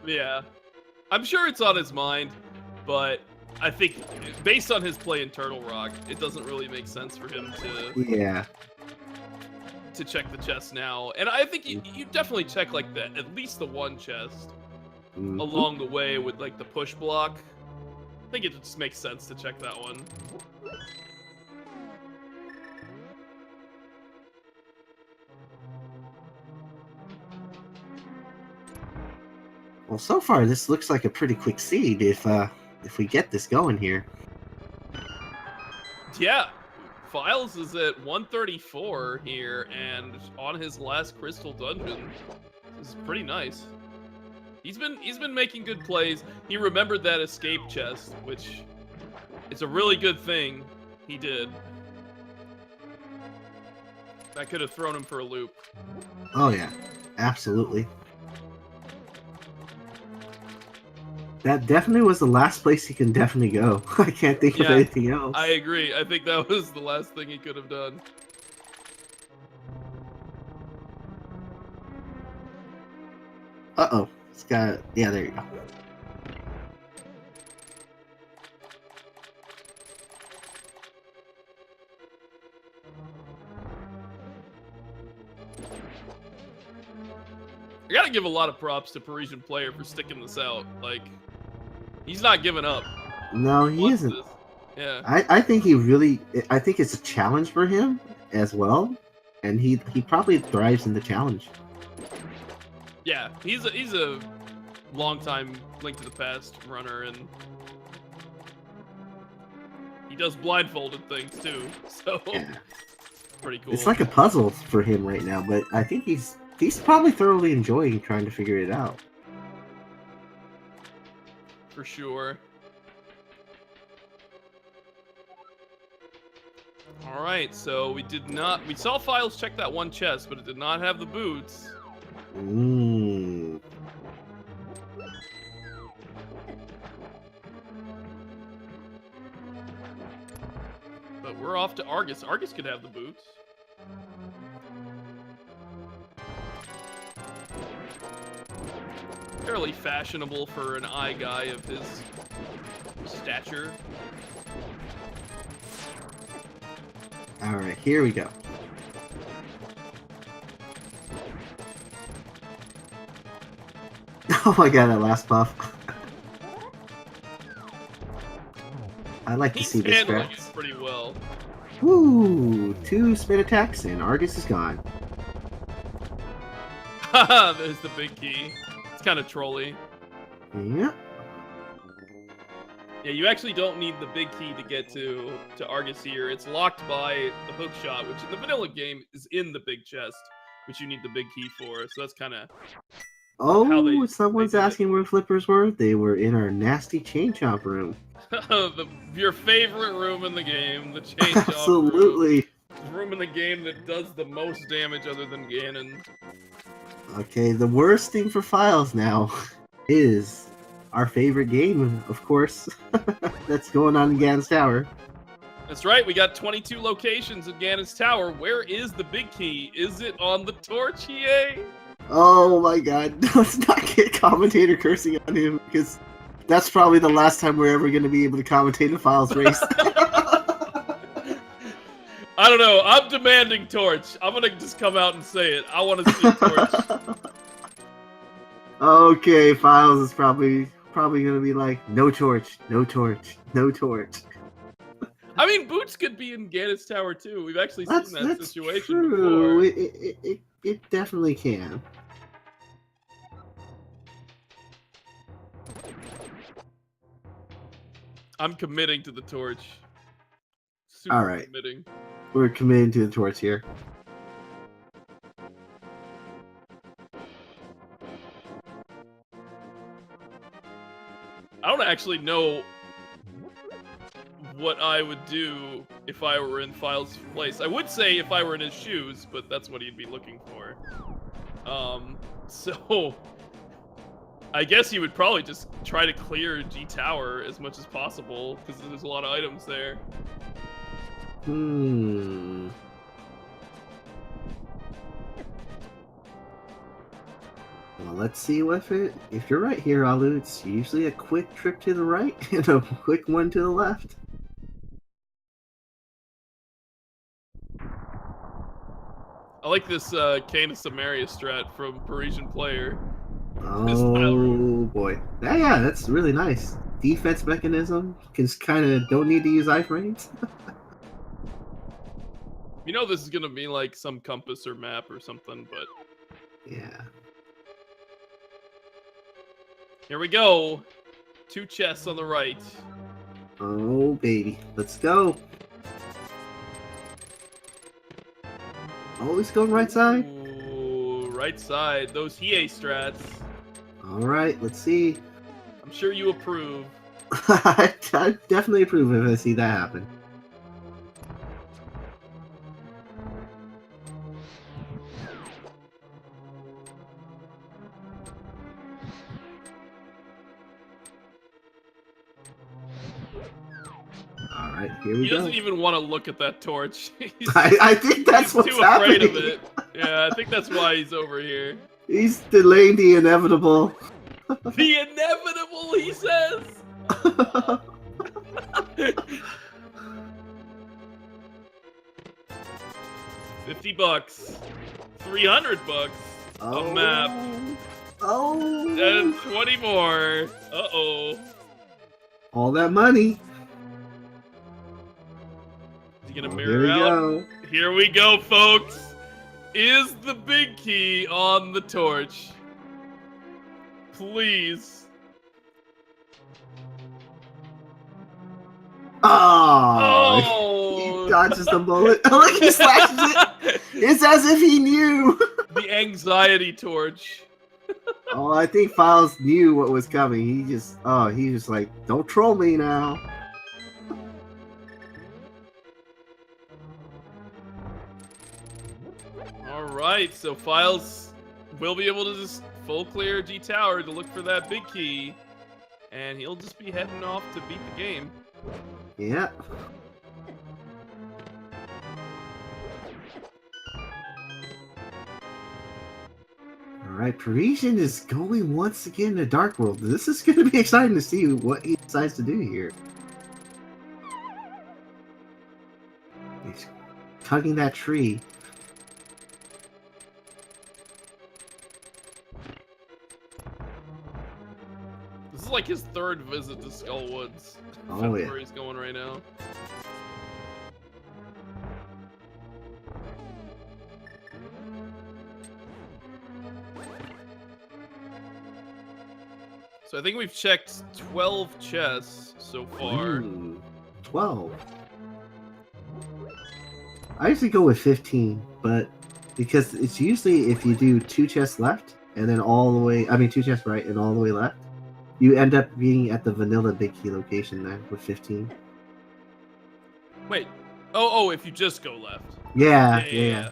Yeah. I'm sure it's on his mind, but I think based on his play in Turtle Rock, it doesn't really make sense for him to check the chest now. And I think you definitely check like at least the one chest along the way with like the push block. I think it just makes sense to check that one. Well, so far this looks like a pretty quick seed if we get this going here. Yeah, Philes is at 134 here, and on his last crystal dungeon. This is pretty nice. He's been making good plays. He remembered that escape chest, which is a really good thing he did. That could have thrown him for a loop. Oh yeah, absolutely. That definitely was the last place he can definitely go. I can't think of anything else. I agree. I think that was the last thing he could have done. Uh-oh. It's got... Yeah, there you go. I gotta give a lot of props to ParisianPlayer for sticking this out. Like, he's not giving up. No, he isn't. This. Yeah. I think he really... I think it's a challenge for him as well. And he probably thrives in the challenge. Yeah, he's a long-time Link to the Past runner, and he does blindfolded things too. So Yeah. pretty cool. It's like a puzzle for him right now, but I think he's probably thoroughly enjoying trying to figure it out. For sure. All right, so we saw Philes check that one chest, but it did not have the boots. Mmm. But we're off to Argus. Argus could have the boots. Fairly fashionable for an eye guy of his stature. Alright, here we go. Oh my god, that last buff. I like to see this handling it scraps. pretty well. Woo! 2 spin attacks and Argus is gone. Haha, there's the big key. It's kind of trolly. Yep. Yeah, you actually don't need the big key to get to Argus here. It's locked by the hook shot, which in the vanilla game is in the big chest, which you need the big key for. So that's kind of... Oh, someone's asking where flippers were. They were in our nasty chain chomp room. Your favorite room in the game, the chain chomp Absolutely. room in the game that does the most damage other than Ganon. Okay, the worst thing for Philes now is our favorite game, of course, that's going on in Ganon's Tower. That's right, we got 22 locations in Ganon's Tower. Where is the big key? Is it on the torch, EA? Oh my god, let's not get commentator cursing on him, because that's probably the last time we're ever going to be able to commentate a Philes race. I don't know, I'm demanding torch. I'm gonna just come out and say it. I want to see torch. Okay, Philes is probably gonna be like, no torch, no torch, no torch. I mean, Boots could be in Ganon's Tower too. We've actually seen that situation true. before. It definitely can. I'm committing to the torch. All right, committing. We're committing to the torch here. I don't actually know what I would do if I were in Philes' place. I would say if I were in his shoes, but that's what he'd be looking for. So I guess he would probably just try to clear G Tower as much as possible because there's a lot of items there. Well, let's see if you're right here, Alu. It's usually a quick trip to the right and a quick one to the left. I like this Canis Samaria strat from ParisianPlayer. Oh boy. Yeah, that's really nice. Defense mechanism. Kind of don't need to use iframes. You know this is gonna be like some compass or map or something, but... Yeah. Here we go. 2 chests on the right. Oh, baby. Let's go. Always going right side? Ooh, right side. Those Hiei strats. Alright, let's see. I'm sure you approve. I definitely approve if I see that happen. right, here we He go. doesn't even want to look at that torch. I think that's he's what's too afraid happening. of it. Yeah, I think that's why he's over here. He's delaying the inevitable. The inevitable, he says. $50, $300 a map, and 20 more. Uh-oh. All that money. Is he gonna Here mirror we out? go. Here we go, folks. Is the big key on the torch? Please. Oh! He dodges the bullet. Look, he slashes it. It's as if he knew. The anxiety torch. Oh, I think Philes knew what was coming. He just like, don't troll me now. Alright, so Philes will be able to just full clear G Tower to look for that big key. And he'll just be heading off to beat the game. Yeah. Alright, Parisian is going once again to Dark World. This is going to be exciting to see what he decides to do here. He's tugging that tree. This is like his third visit to Skull Woods. Oh, That's yeah. where he's going right now. So I think we've checked 12 chests so far. Ooh, 12. I usually go with 15, but because it's usually if you do 2 chests left and then all the way, 2 chests right and all the way left, you end up being at the vanilla big key location then with 15. Wait. Oh, if you just go left. Yeah.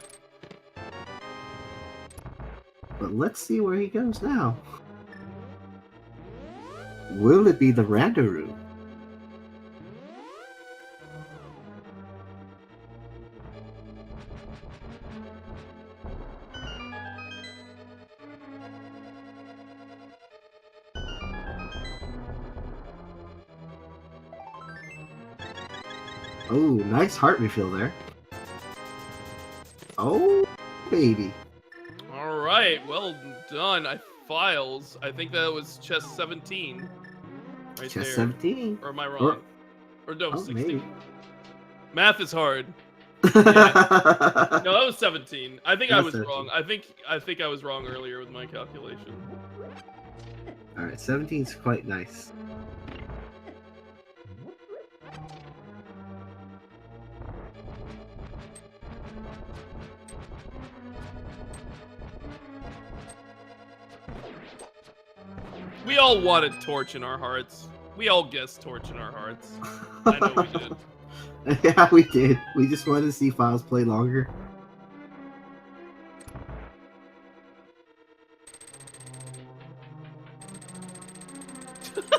But let's see where he goes now. Will it be the random room? Oh, nice heart refill there. Oh, baby. All right, well done. Philes. I think that was chest 17. Right Chest there. 17. Or am I wrong? Or no, Oh, 16. maybe. Math is hard. No, that was 17. I think I was 17. wrong. I think I was wrong earlier with my calculation. All right, 17 is quite nice. We all wanted Torch in our hearts. We all guessed Torch in our hearts. I know we did. Yeah, we did. We just wanted to see Philes play longer.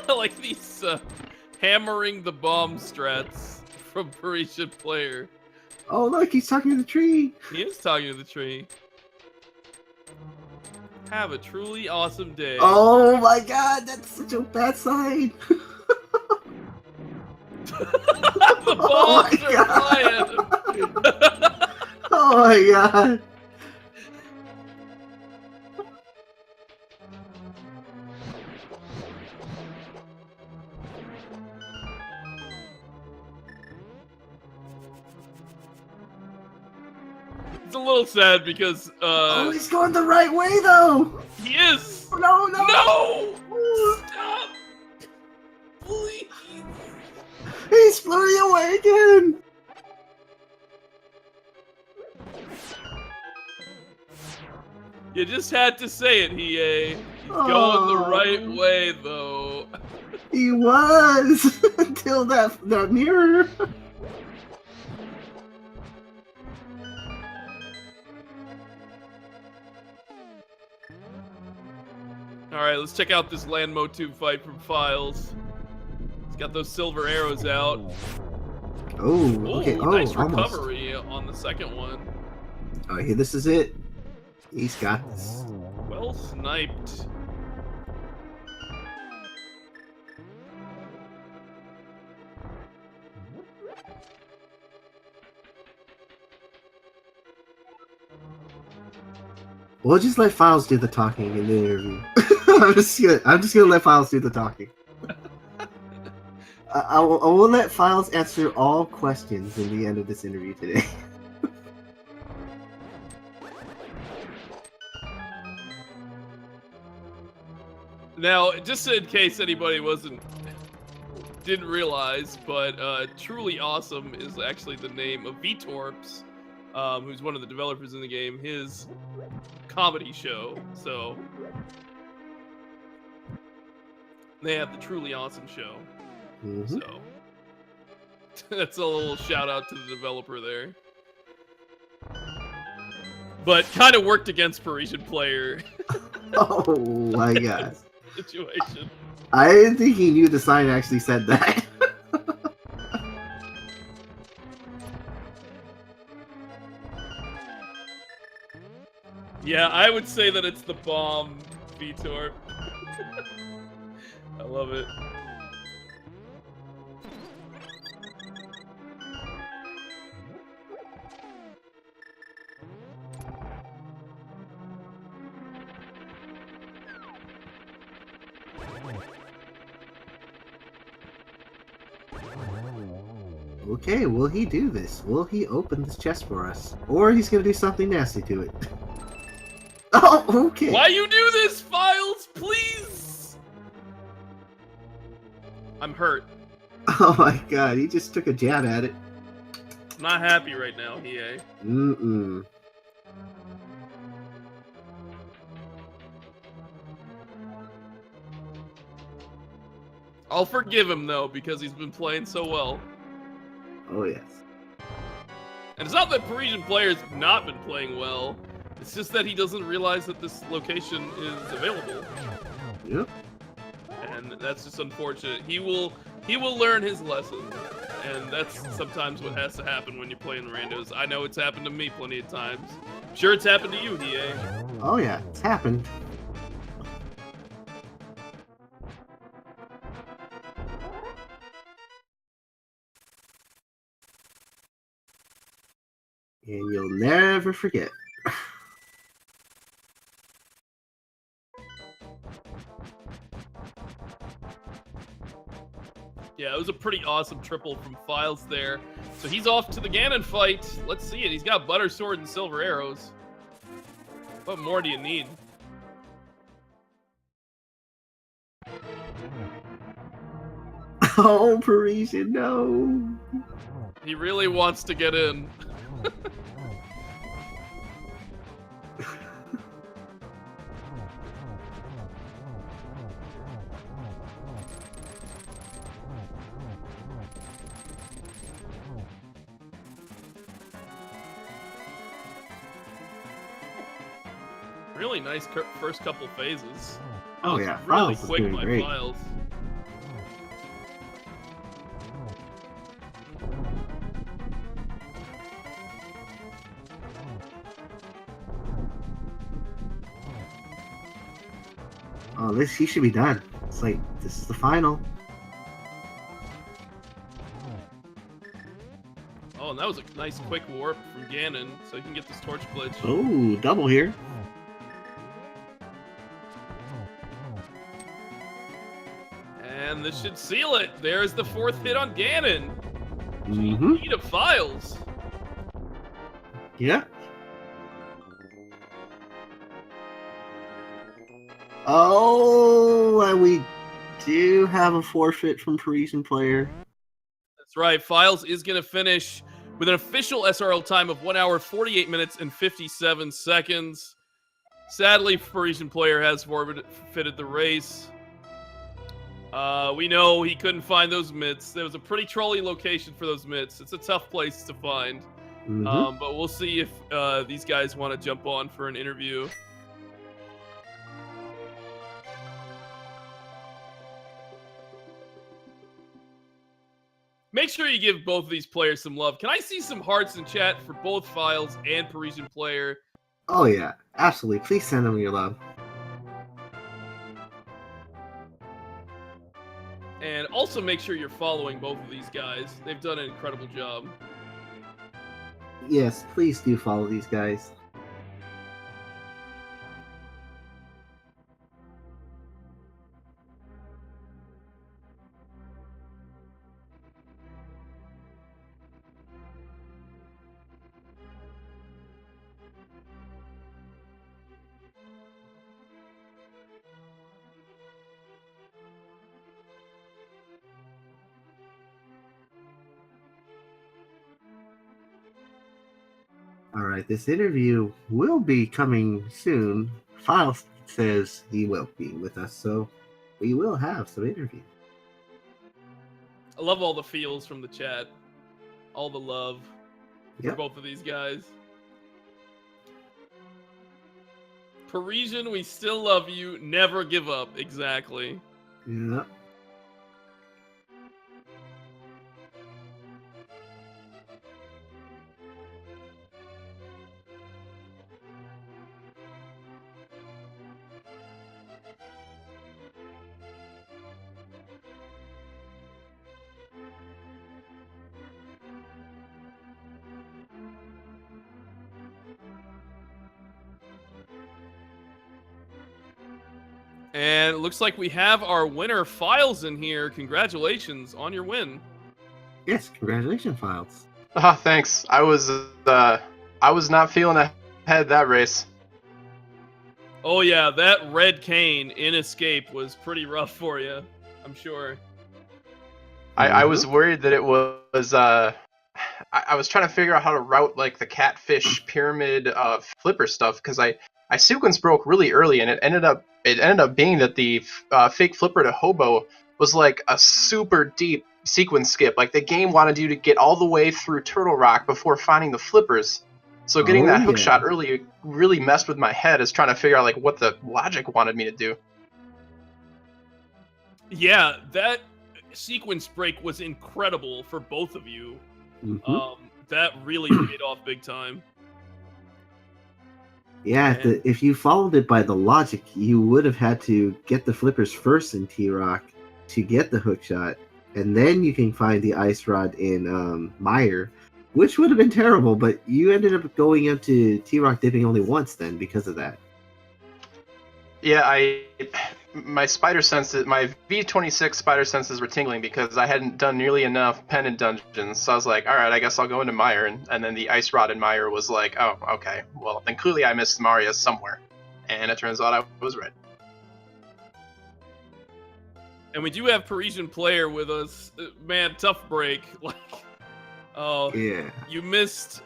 Like these hammering the bomb strats from ParisianPlayer. Oh, look, he's talking to the tree. He is talking to the tree. Have a truly awesome day. Oh my god, that's such a bad sign. The bombs are flying. Oh my god. It's a little sad because Oh, he's going the right way though. he is. No. No! Stop! Please! He's flying away again. You just had to say it, Hiei. He's going the right way, though. He was until that mirror. Alright, let's check out this Land Tube fight from Philes. He's got those silver arrows out. Oh, okay. Oh, Oh, nice almost. recovery on the second one. Oh, here, this is it. He's got this. Well sniped. We'll just let Philes do the talking in the interview. I'm just gonna let Philes do the talking. I will let Philes answer all questions in the end of this interview today. Now, just in case anybody didn't realize, but Truly Awesome is actually the name of Vtorps, who's one of the developers in the game, his comedy show. So they have the Truly Awesome show. Mm-hmm. So that's a little shout out to the developer there. But kind of worked against ParisianPlayer. Oh my god. Situation. I didn't think he knew the sign actually said that. Yeah, I would say that it's the bomb, Vtorp. I love it. Okay, will he do this? Will he open this chest for us? Or he's gonna do something nasty to it. Oh, okay. Why you do this, Philes? Please! I'm hurt. Oh my god, he just took a jab at it. I'm not happy right now, EA. Mm-mm. I'll forgive him, though, because he's been playing so well. Oh, yes. And it's not that ParisianPlayer's not been playing well. It's just that he doesn't realize that this location is available. Yep. And that's just unfortunate. He will learn his lesson. And that's sometimes what has to happen when you're playing randos. I know it's happened to me plenty of times. I'm sure it's happened to you, EA. Oh yeah, it's happened. And you'll never forget. Yeah, it was a pretty awesome triple from Philes there. So he's off to the Ganon fight. Let's see it. He's got Butter Sword and Silver Arrows. What more do you need? Oh, Parisian, no. He really wants to get in. Really nice first couple phases. Oh yeah, really Philes is quick doing by great. Philes. Oh, he should be done. It's like, this is the final. Oh, and that was a nice quick warp from Ganon, so he can get this torch glitch. Oh, double here. And this should seal it. There's the fourth hit on Ganon. Mm-hmm. Need of Philes. Yeah. Oh, and we do have a forfeit from ParisianPlayer. That's right. Philes is going to finish with an official SRL time of 1 hour, 48 minutes, and 57 seconds. Sadly, ParisianPlayer has forfeited the race. We know he couldn't find those mitts. There was a pretty trolly location for those mitts. It's a tough place to find. Mm-hmm. But we'll see if these guys want to jump on for an interview. Make sure you give both of these players some love. Can I see some hearts in chat for both Philes and ParisianPlayer? Oh yeah, absolutely. Please send them your love. And also make sure you're following both of these guys. They've done an incredible job. Yes, please do follow these guys. Alright, this interview will be coming soon. Philes says he will be with us, so we will have some interview. I love all the feels from the chat. All the love for both of these guys. Parisian, we still love you. Never give up. Exactly. Yep. And it looks like we have our winner, Philes, in here. Congratulations on your win. Yes, congratulations, Philes. Thanks. I was not feeling ahead that race. Oh yeah, that red cane in Escape was pretty rough for you, I'm sure. I was worried that it was I was trying to figure out how to route like the catfish pyramid flipper stuff because I sequence broke really early and it ended up being that the fake flipper to hobo was like a super deep sequence skip. Like the game wanted you to get all the way through Turtle Rock before finding the flippers. So getting that hook shot early really messed with my head as trying to figure out like what the logic wanted me to do. Yeah, that sequence break was incredible for both of you. That really paid off big time. Yeah, if you followed it by the logic, you would have had to get the flippers first in T-Rock to get the hook shot, and then you can find the ice rod in Meyer, which would have been terrible, but you ended up going into T-Rock dipping only once then because of that. Yeah, my spider senses, my V26 spider senses were tingling because I hadn't done nearly enough pendant dungeons. So I was like, all right, I guess I'll go into Meyer, and then the ice rod in Meyer was like, oh, okay, well then clearly I missed Maria somewhere, and it turns out I was right. And we do have ParisianPlayer with us. Man, tough break. Like, oh yeah, you missed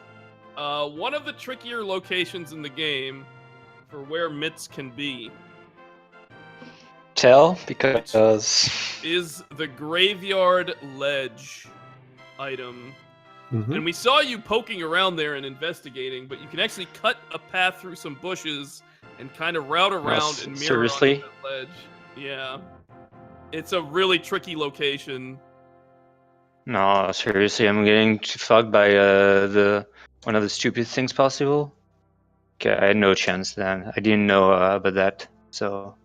one of the trickier locations in the game for where mitts can be. Tell, because is the graveyard ledge item. And we saw you poking around there and investigating, but you can actually cut a path through some bushes and kind of route around and mirror onto that ledge. Yeah. It's a really tricky location. No, seriously, I'm getting fucked by one of the stupid things possible. Okay, I had no chance then. I didn't know about that, so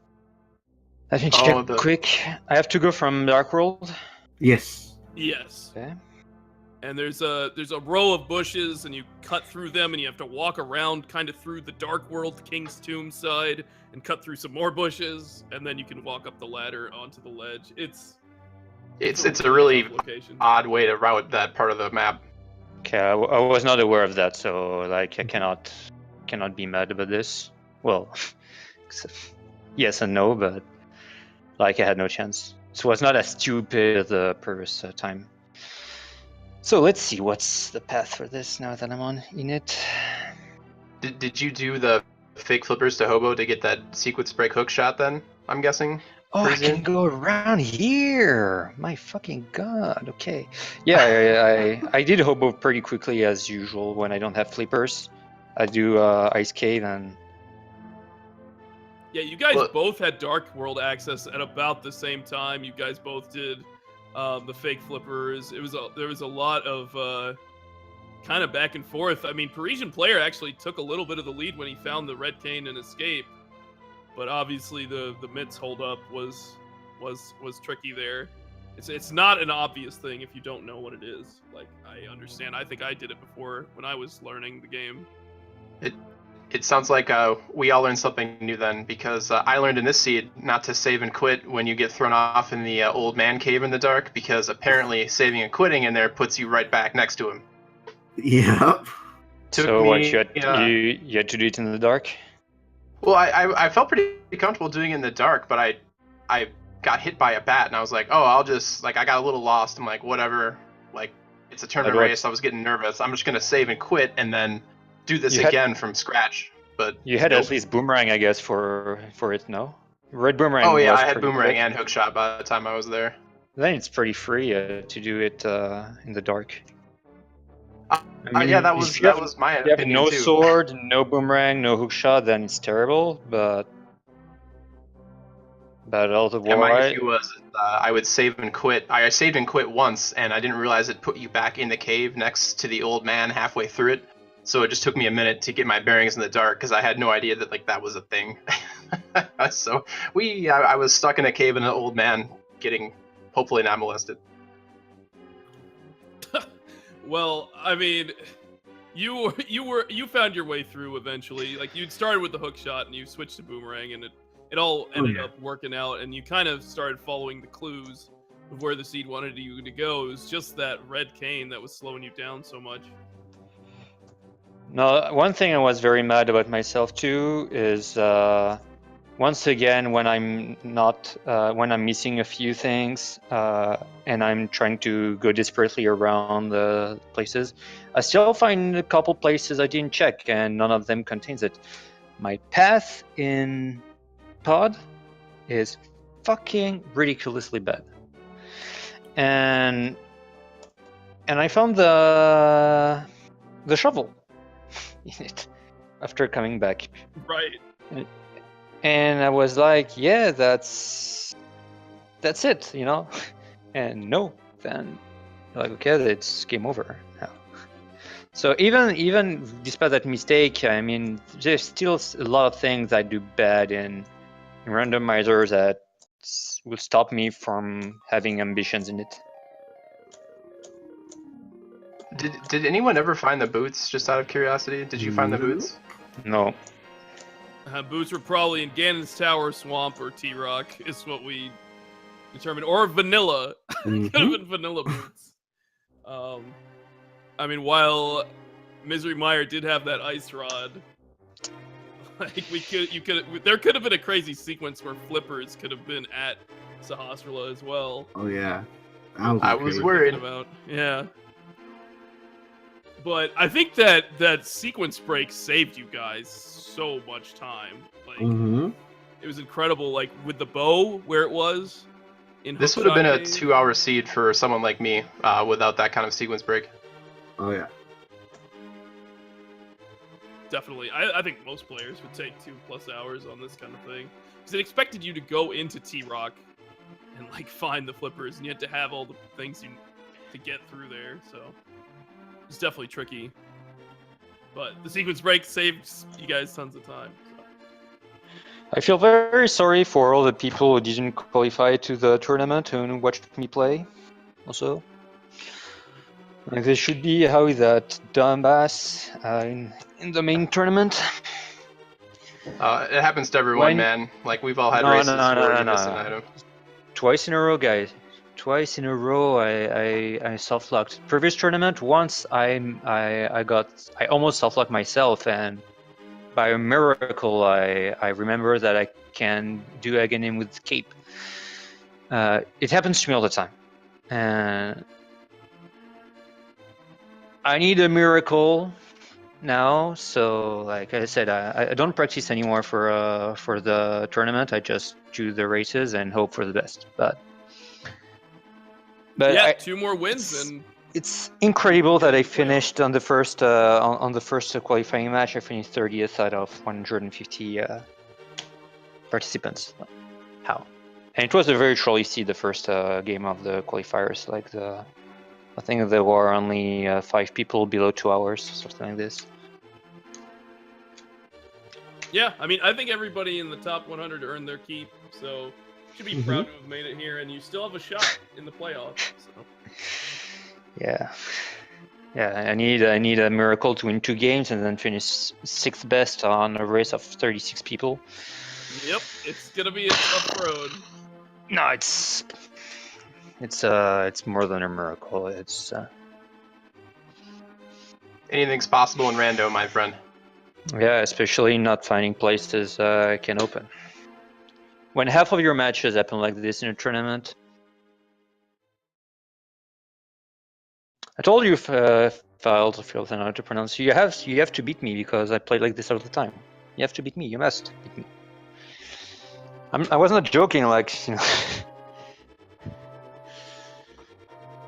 let me check quick. I have to go from Dark World. Yes. Yes. Okay. And there's a row of bushes, and you cut through them, and you have to walk around kind of through the Dark World King's Tomb side, and cut through some more bushes, and then you can walk up the ladder onto the ledge. It's a really odd way to route that part of the map. Okay, I was not aware of that, so like I cannot be mad about this. Well, yes and no, but like I had no chance. So it was not as stupid as the previous time. So let's see what's the path for this now that I'm in it. Did you do the fake flippers to hobo to get that sequence break hook shot then, I'm guessing? Oh, I can go around here! My fucking god, okay. Yeah, I did hobo pretty quickly as usual when I don't have flippers. I do Ice Cave and... Yeah, you guys both had Dark World access at about the same time. You guys both did the fake flippers. There was a lot of kind of back and forth. I mean, ParisianPlayer actually took a little bit of the lead when he found the red cane and escape, but obviously the mitts hold up was tricky there. It's not an obvious thing if you don't know what it is. Like, I understand. I think I did it before when I was learning the game. It sounds like we all learned something new then, because I learned in this seed not to save and quit when you get thrown off in the old man cave in the dark, because apparently saving and quitting in there puts you right back next to him. Yep. What, you had to do it in the dark? Well, I felt pretty comfortable doing it in the dark, but I got hit by a bat, and I was like, oh, I'll just, like, I got a little lost. I'm like, whatever, like, it's a tournament race. I was getting nervous. I'm just going to save and quit and then do this again from scratch. But you had at least boomerang, I guess, for it, no? Red boomerang. Oh, yeah, I had boomerang and hookshot by the time I was there. Then it's pretty free to do it in the dark. I mean, yeah, that was my opinion, have no too. sword, no boomerang, no hookshot, then it's terrible, but all the war. My issue was I would save and quit. I saved and quit once, and I didn't realize it put you back in the cave next to the old man halfway through it. So it just took me a minute to get my bearings in the dark, because I had no idea that, like, that was a thing. So I was stuck in a cave and an old man getting hopefully not molested. Well, I mean, you found your way through eventually. Like, you'd started with the hook shot and you switched to boomerang, and it all ended up working out, and you kind of started following the clues of where the seed wanted you to go. It was just that red cane that was slowing you down so much. No, one thing I was very mad about myself too is once again when I'm missing a few things and I'm trying to go desperately around the places, I still find a couple places I didn't check, and none of them contains it. My path in Pod is fucking ridiculously bad, and I found the shovel in it after coming back. Right. And I was like, yeah, that's it, you know? And no, then like, okay, it's game over now. So even despite that mistake, I mean, there's still a lot of things I do bad in randomizers that will stop me from having ambitions in it. Did anyone ever find the boots, just out of curiosity? Did you find the boots? No. Boots were probably in Ganon's Tower, Swamp, or T-Rock, is what we determined. Or vanilla. Could have been vanilla boots. I mean, while Misery Meyer did have that ice rod, like there could have been a crazy sequence where flippers could have been at Sahasrahla as well. Oh yeah, I was worried about. Yeah. But I think that sequence break saved you guys so much time. Like, it was incredible. Like, with the bow where it was. This would have been a 2-hour seed for someone like me without that kind of sequence break. Oh yeah. Definitely. I think most players would take 2+ hours on this kind of thing. Because it expected you to go into T-Rock and, like, find the flippers, and you had to have all the things to get through there, so it's definitely tricky. But the sequence break saves you guys tons of time. So. I feel very sorry for all the people who didn't qualify to the tournament and watched me play, also. Like, there should be how that dumbass in the main tournament. It happens to everyone, man. Like, we've all had races where you miss an item. Twice in a row, guys. Twice in a row, I soft-locked. Previous tournament, once I almost soft-locked myself, and by a miracle, I remember that I can do again with cape. It happens to me all the time, and I need a miracle now. So, like I said, I don't practice anymore for the tournament. I just do the races and hope for the best. But yeah, 2 more wins and it's incredible that I finished on the first qualifying match. I finished 30th out of 150 participants. How? And it was a very trolley seed, the first game of the qualifiers. Like I think there were only 5 people below 2 hours, something like this. Yeah, I mean, I think everybody in the top 100 earned their keep, so should be proud to have made it here, and you still have a shot in the playoffs. So. Yeah. Yeah, I need a miracle to win 2 games and then finish 6th best on a race of 36 people. Yep, it's gonna be a tough road. No, it's more than a miracle. It's Anything's possible in rando, my friend. yeah, especially not finding places can open. When half of your matches happen like this in a tournament. I told you, Philes, if you don't know how to pronounce, you have to beat me because I play like this all the time. You have to beat me. You must beat me. I was not joking. Like, you know.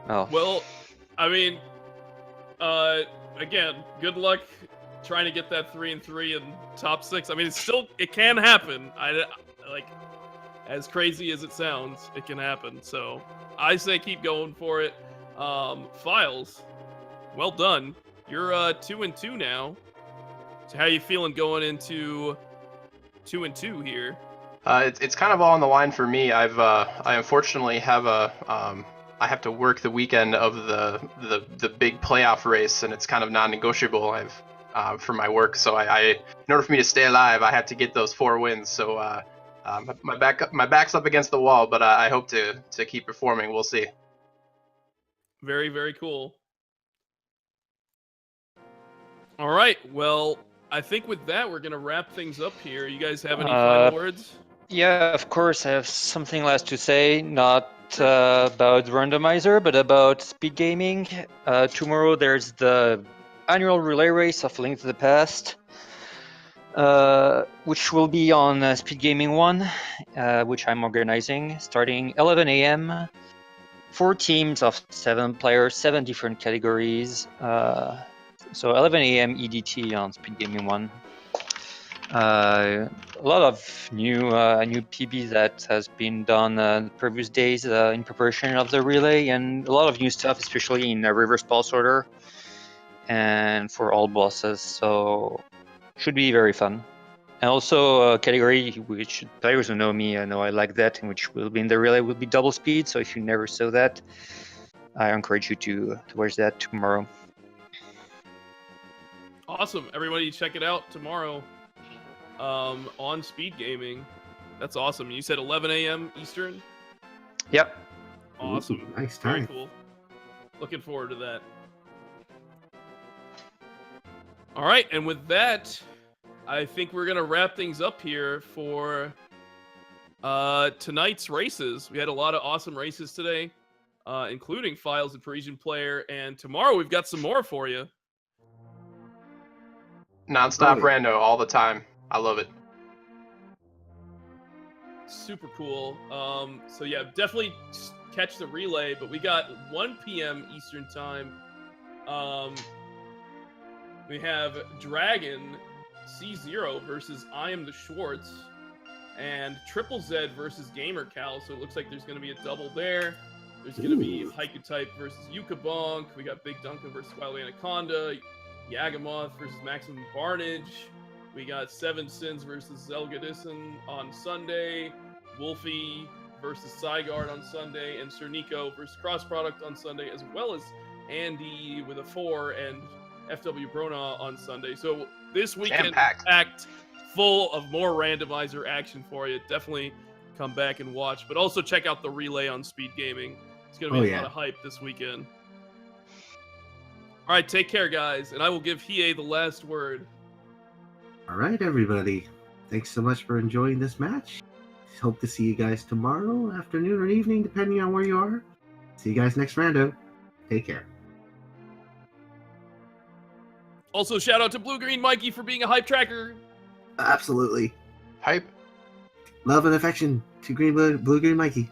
Oh. Well, I mean, again, good luck trying to get that 3-3 and top 6. I mean, it can happen. Like, as crazy as it sounds, it can happen. So I say keep going for it. Philes, well done. You're 2-2 now. So how you feeling going into 2-2 here? It's kind of all on the line for me. I unfortunately have I have to work the weekend of the big playoff race, and it's kind of non-negotiable. For my work, so I in order for me to stay alive, I have to get those 4 wins. So my back's up against the wall, but I hope to keep performing. We'll see. Very, very cool. All right, well, I think with that, we're going to wrap things up here. You guys have any final words? Yeah, of course, I have something last to say, not about Randomizer, but about speed gaming. Tomorrow there's the annual relay race of Link to the Past, which will be on Speed Gaming 1, which I'm organizing, starting 11 a.m. 4 teams of 7 players, 7 different categories. So 11 a.m. EDT on Speed Gaming 1. A lot of new PB that has been done the previous days in preparation of the relay, and a lot of new stuff, especially in reverse pulse order and for all bosses. So should be very fun. And also a category which players who know me know I like that, and which will be in the relay will be double speed. So if you never saw that, I encourage you to watch that tomorrow. Awesome. Everybody check it out tomorrow on Speed Gaming. That's awesome. You said 11 a.m. Eastern? Yep. Awesome. Ooh, nice time. Very cool. Looking forward to that. All right, and with that, I think we're going to wrap things up here for tonight's races. We had a lot of awesome races today, including Philes and ParisianPlayer, and tomorrow we've got some more for you. Non-stop rando all the time. I love it. Super cool. So yeah, definitely catch the relay, but we got 1 p.m. Eastern time. We have Dragon C0 versus I Am the Schwartz, and Triple Z versus Gamer Cal. So it looks like there's going to be a double there. There's going to be Haiku Type versus Yuka Bonk. We got Big Duncan versus Wily Anaconda. Yagamoth versus Maximum Barnage. We got Seven Sins versus Zelgadison on Sunday. Wolfie versus Sygard on Sunday. And Sir Nico versus Cross Product on Sunday, as well as Andy with a 4 and FW Brona on Sunday. So this weekend packed full of more randomizer action for you. Definitely come back and watch, but also check out the relay on Speed Gaming. It's going to be a lot of hype this weekend. All right, take care, guys, and I will give Hiei the last word. All right, everybody. Thanks so much for enjoying this match. Hope to see you guys tomorrow, afternoon, or evening, depending on where you are. See you guys next rando. Take care. Also, shout out to Blue Green Mikey for being a hype tracker. Absolutely. Hype. Love and affection to Blue Green Mikey.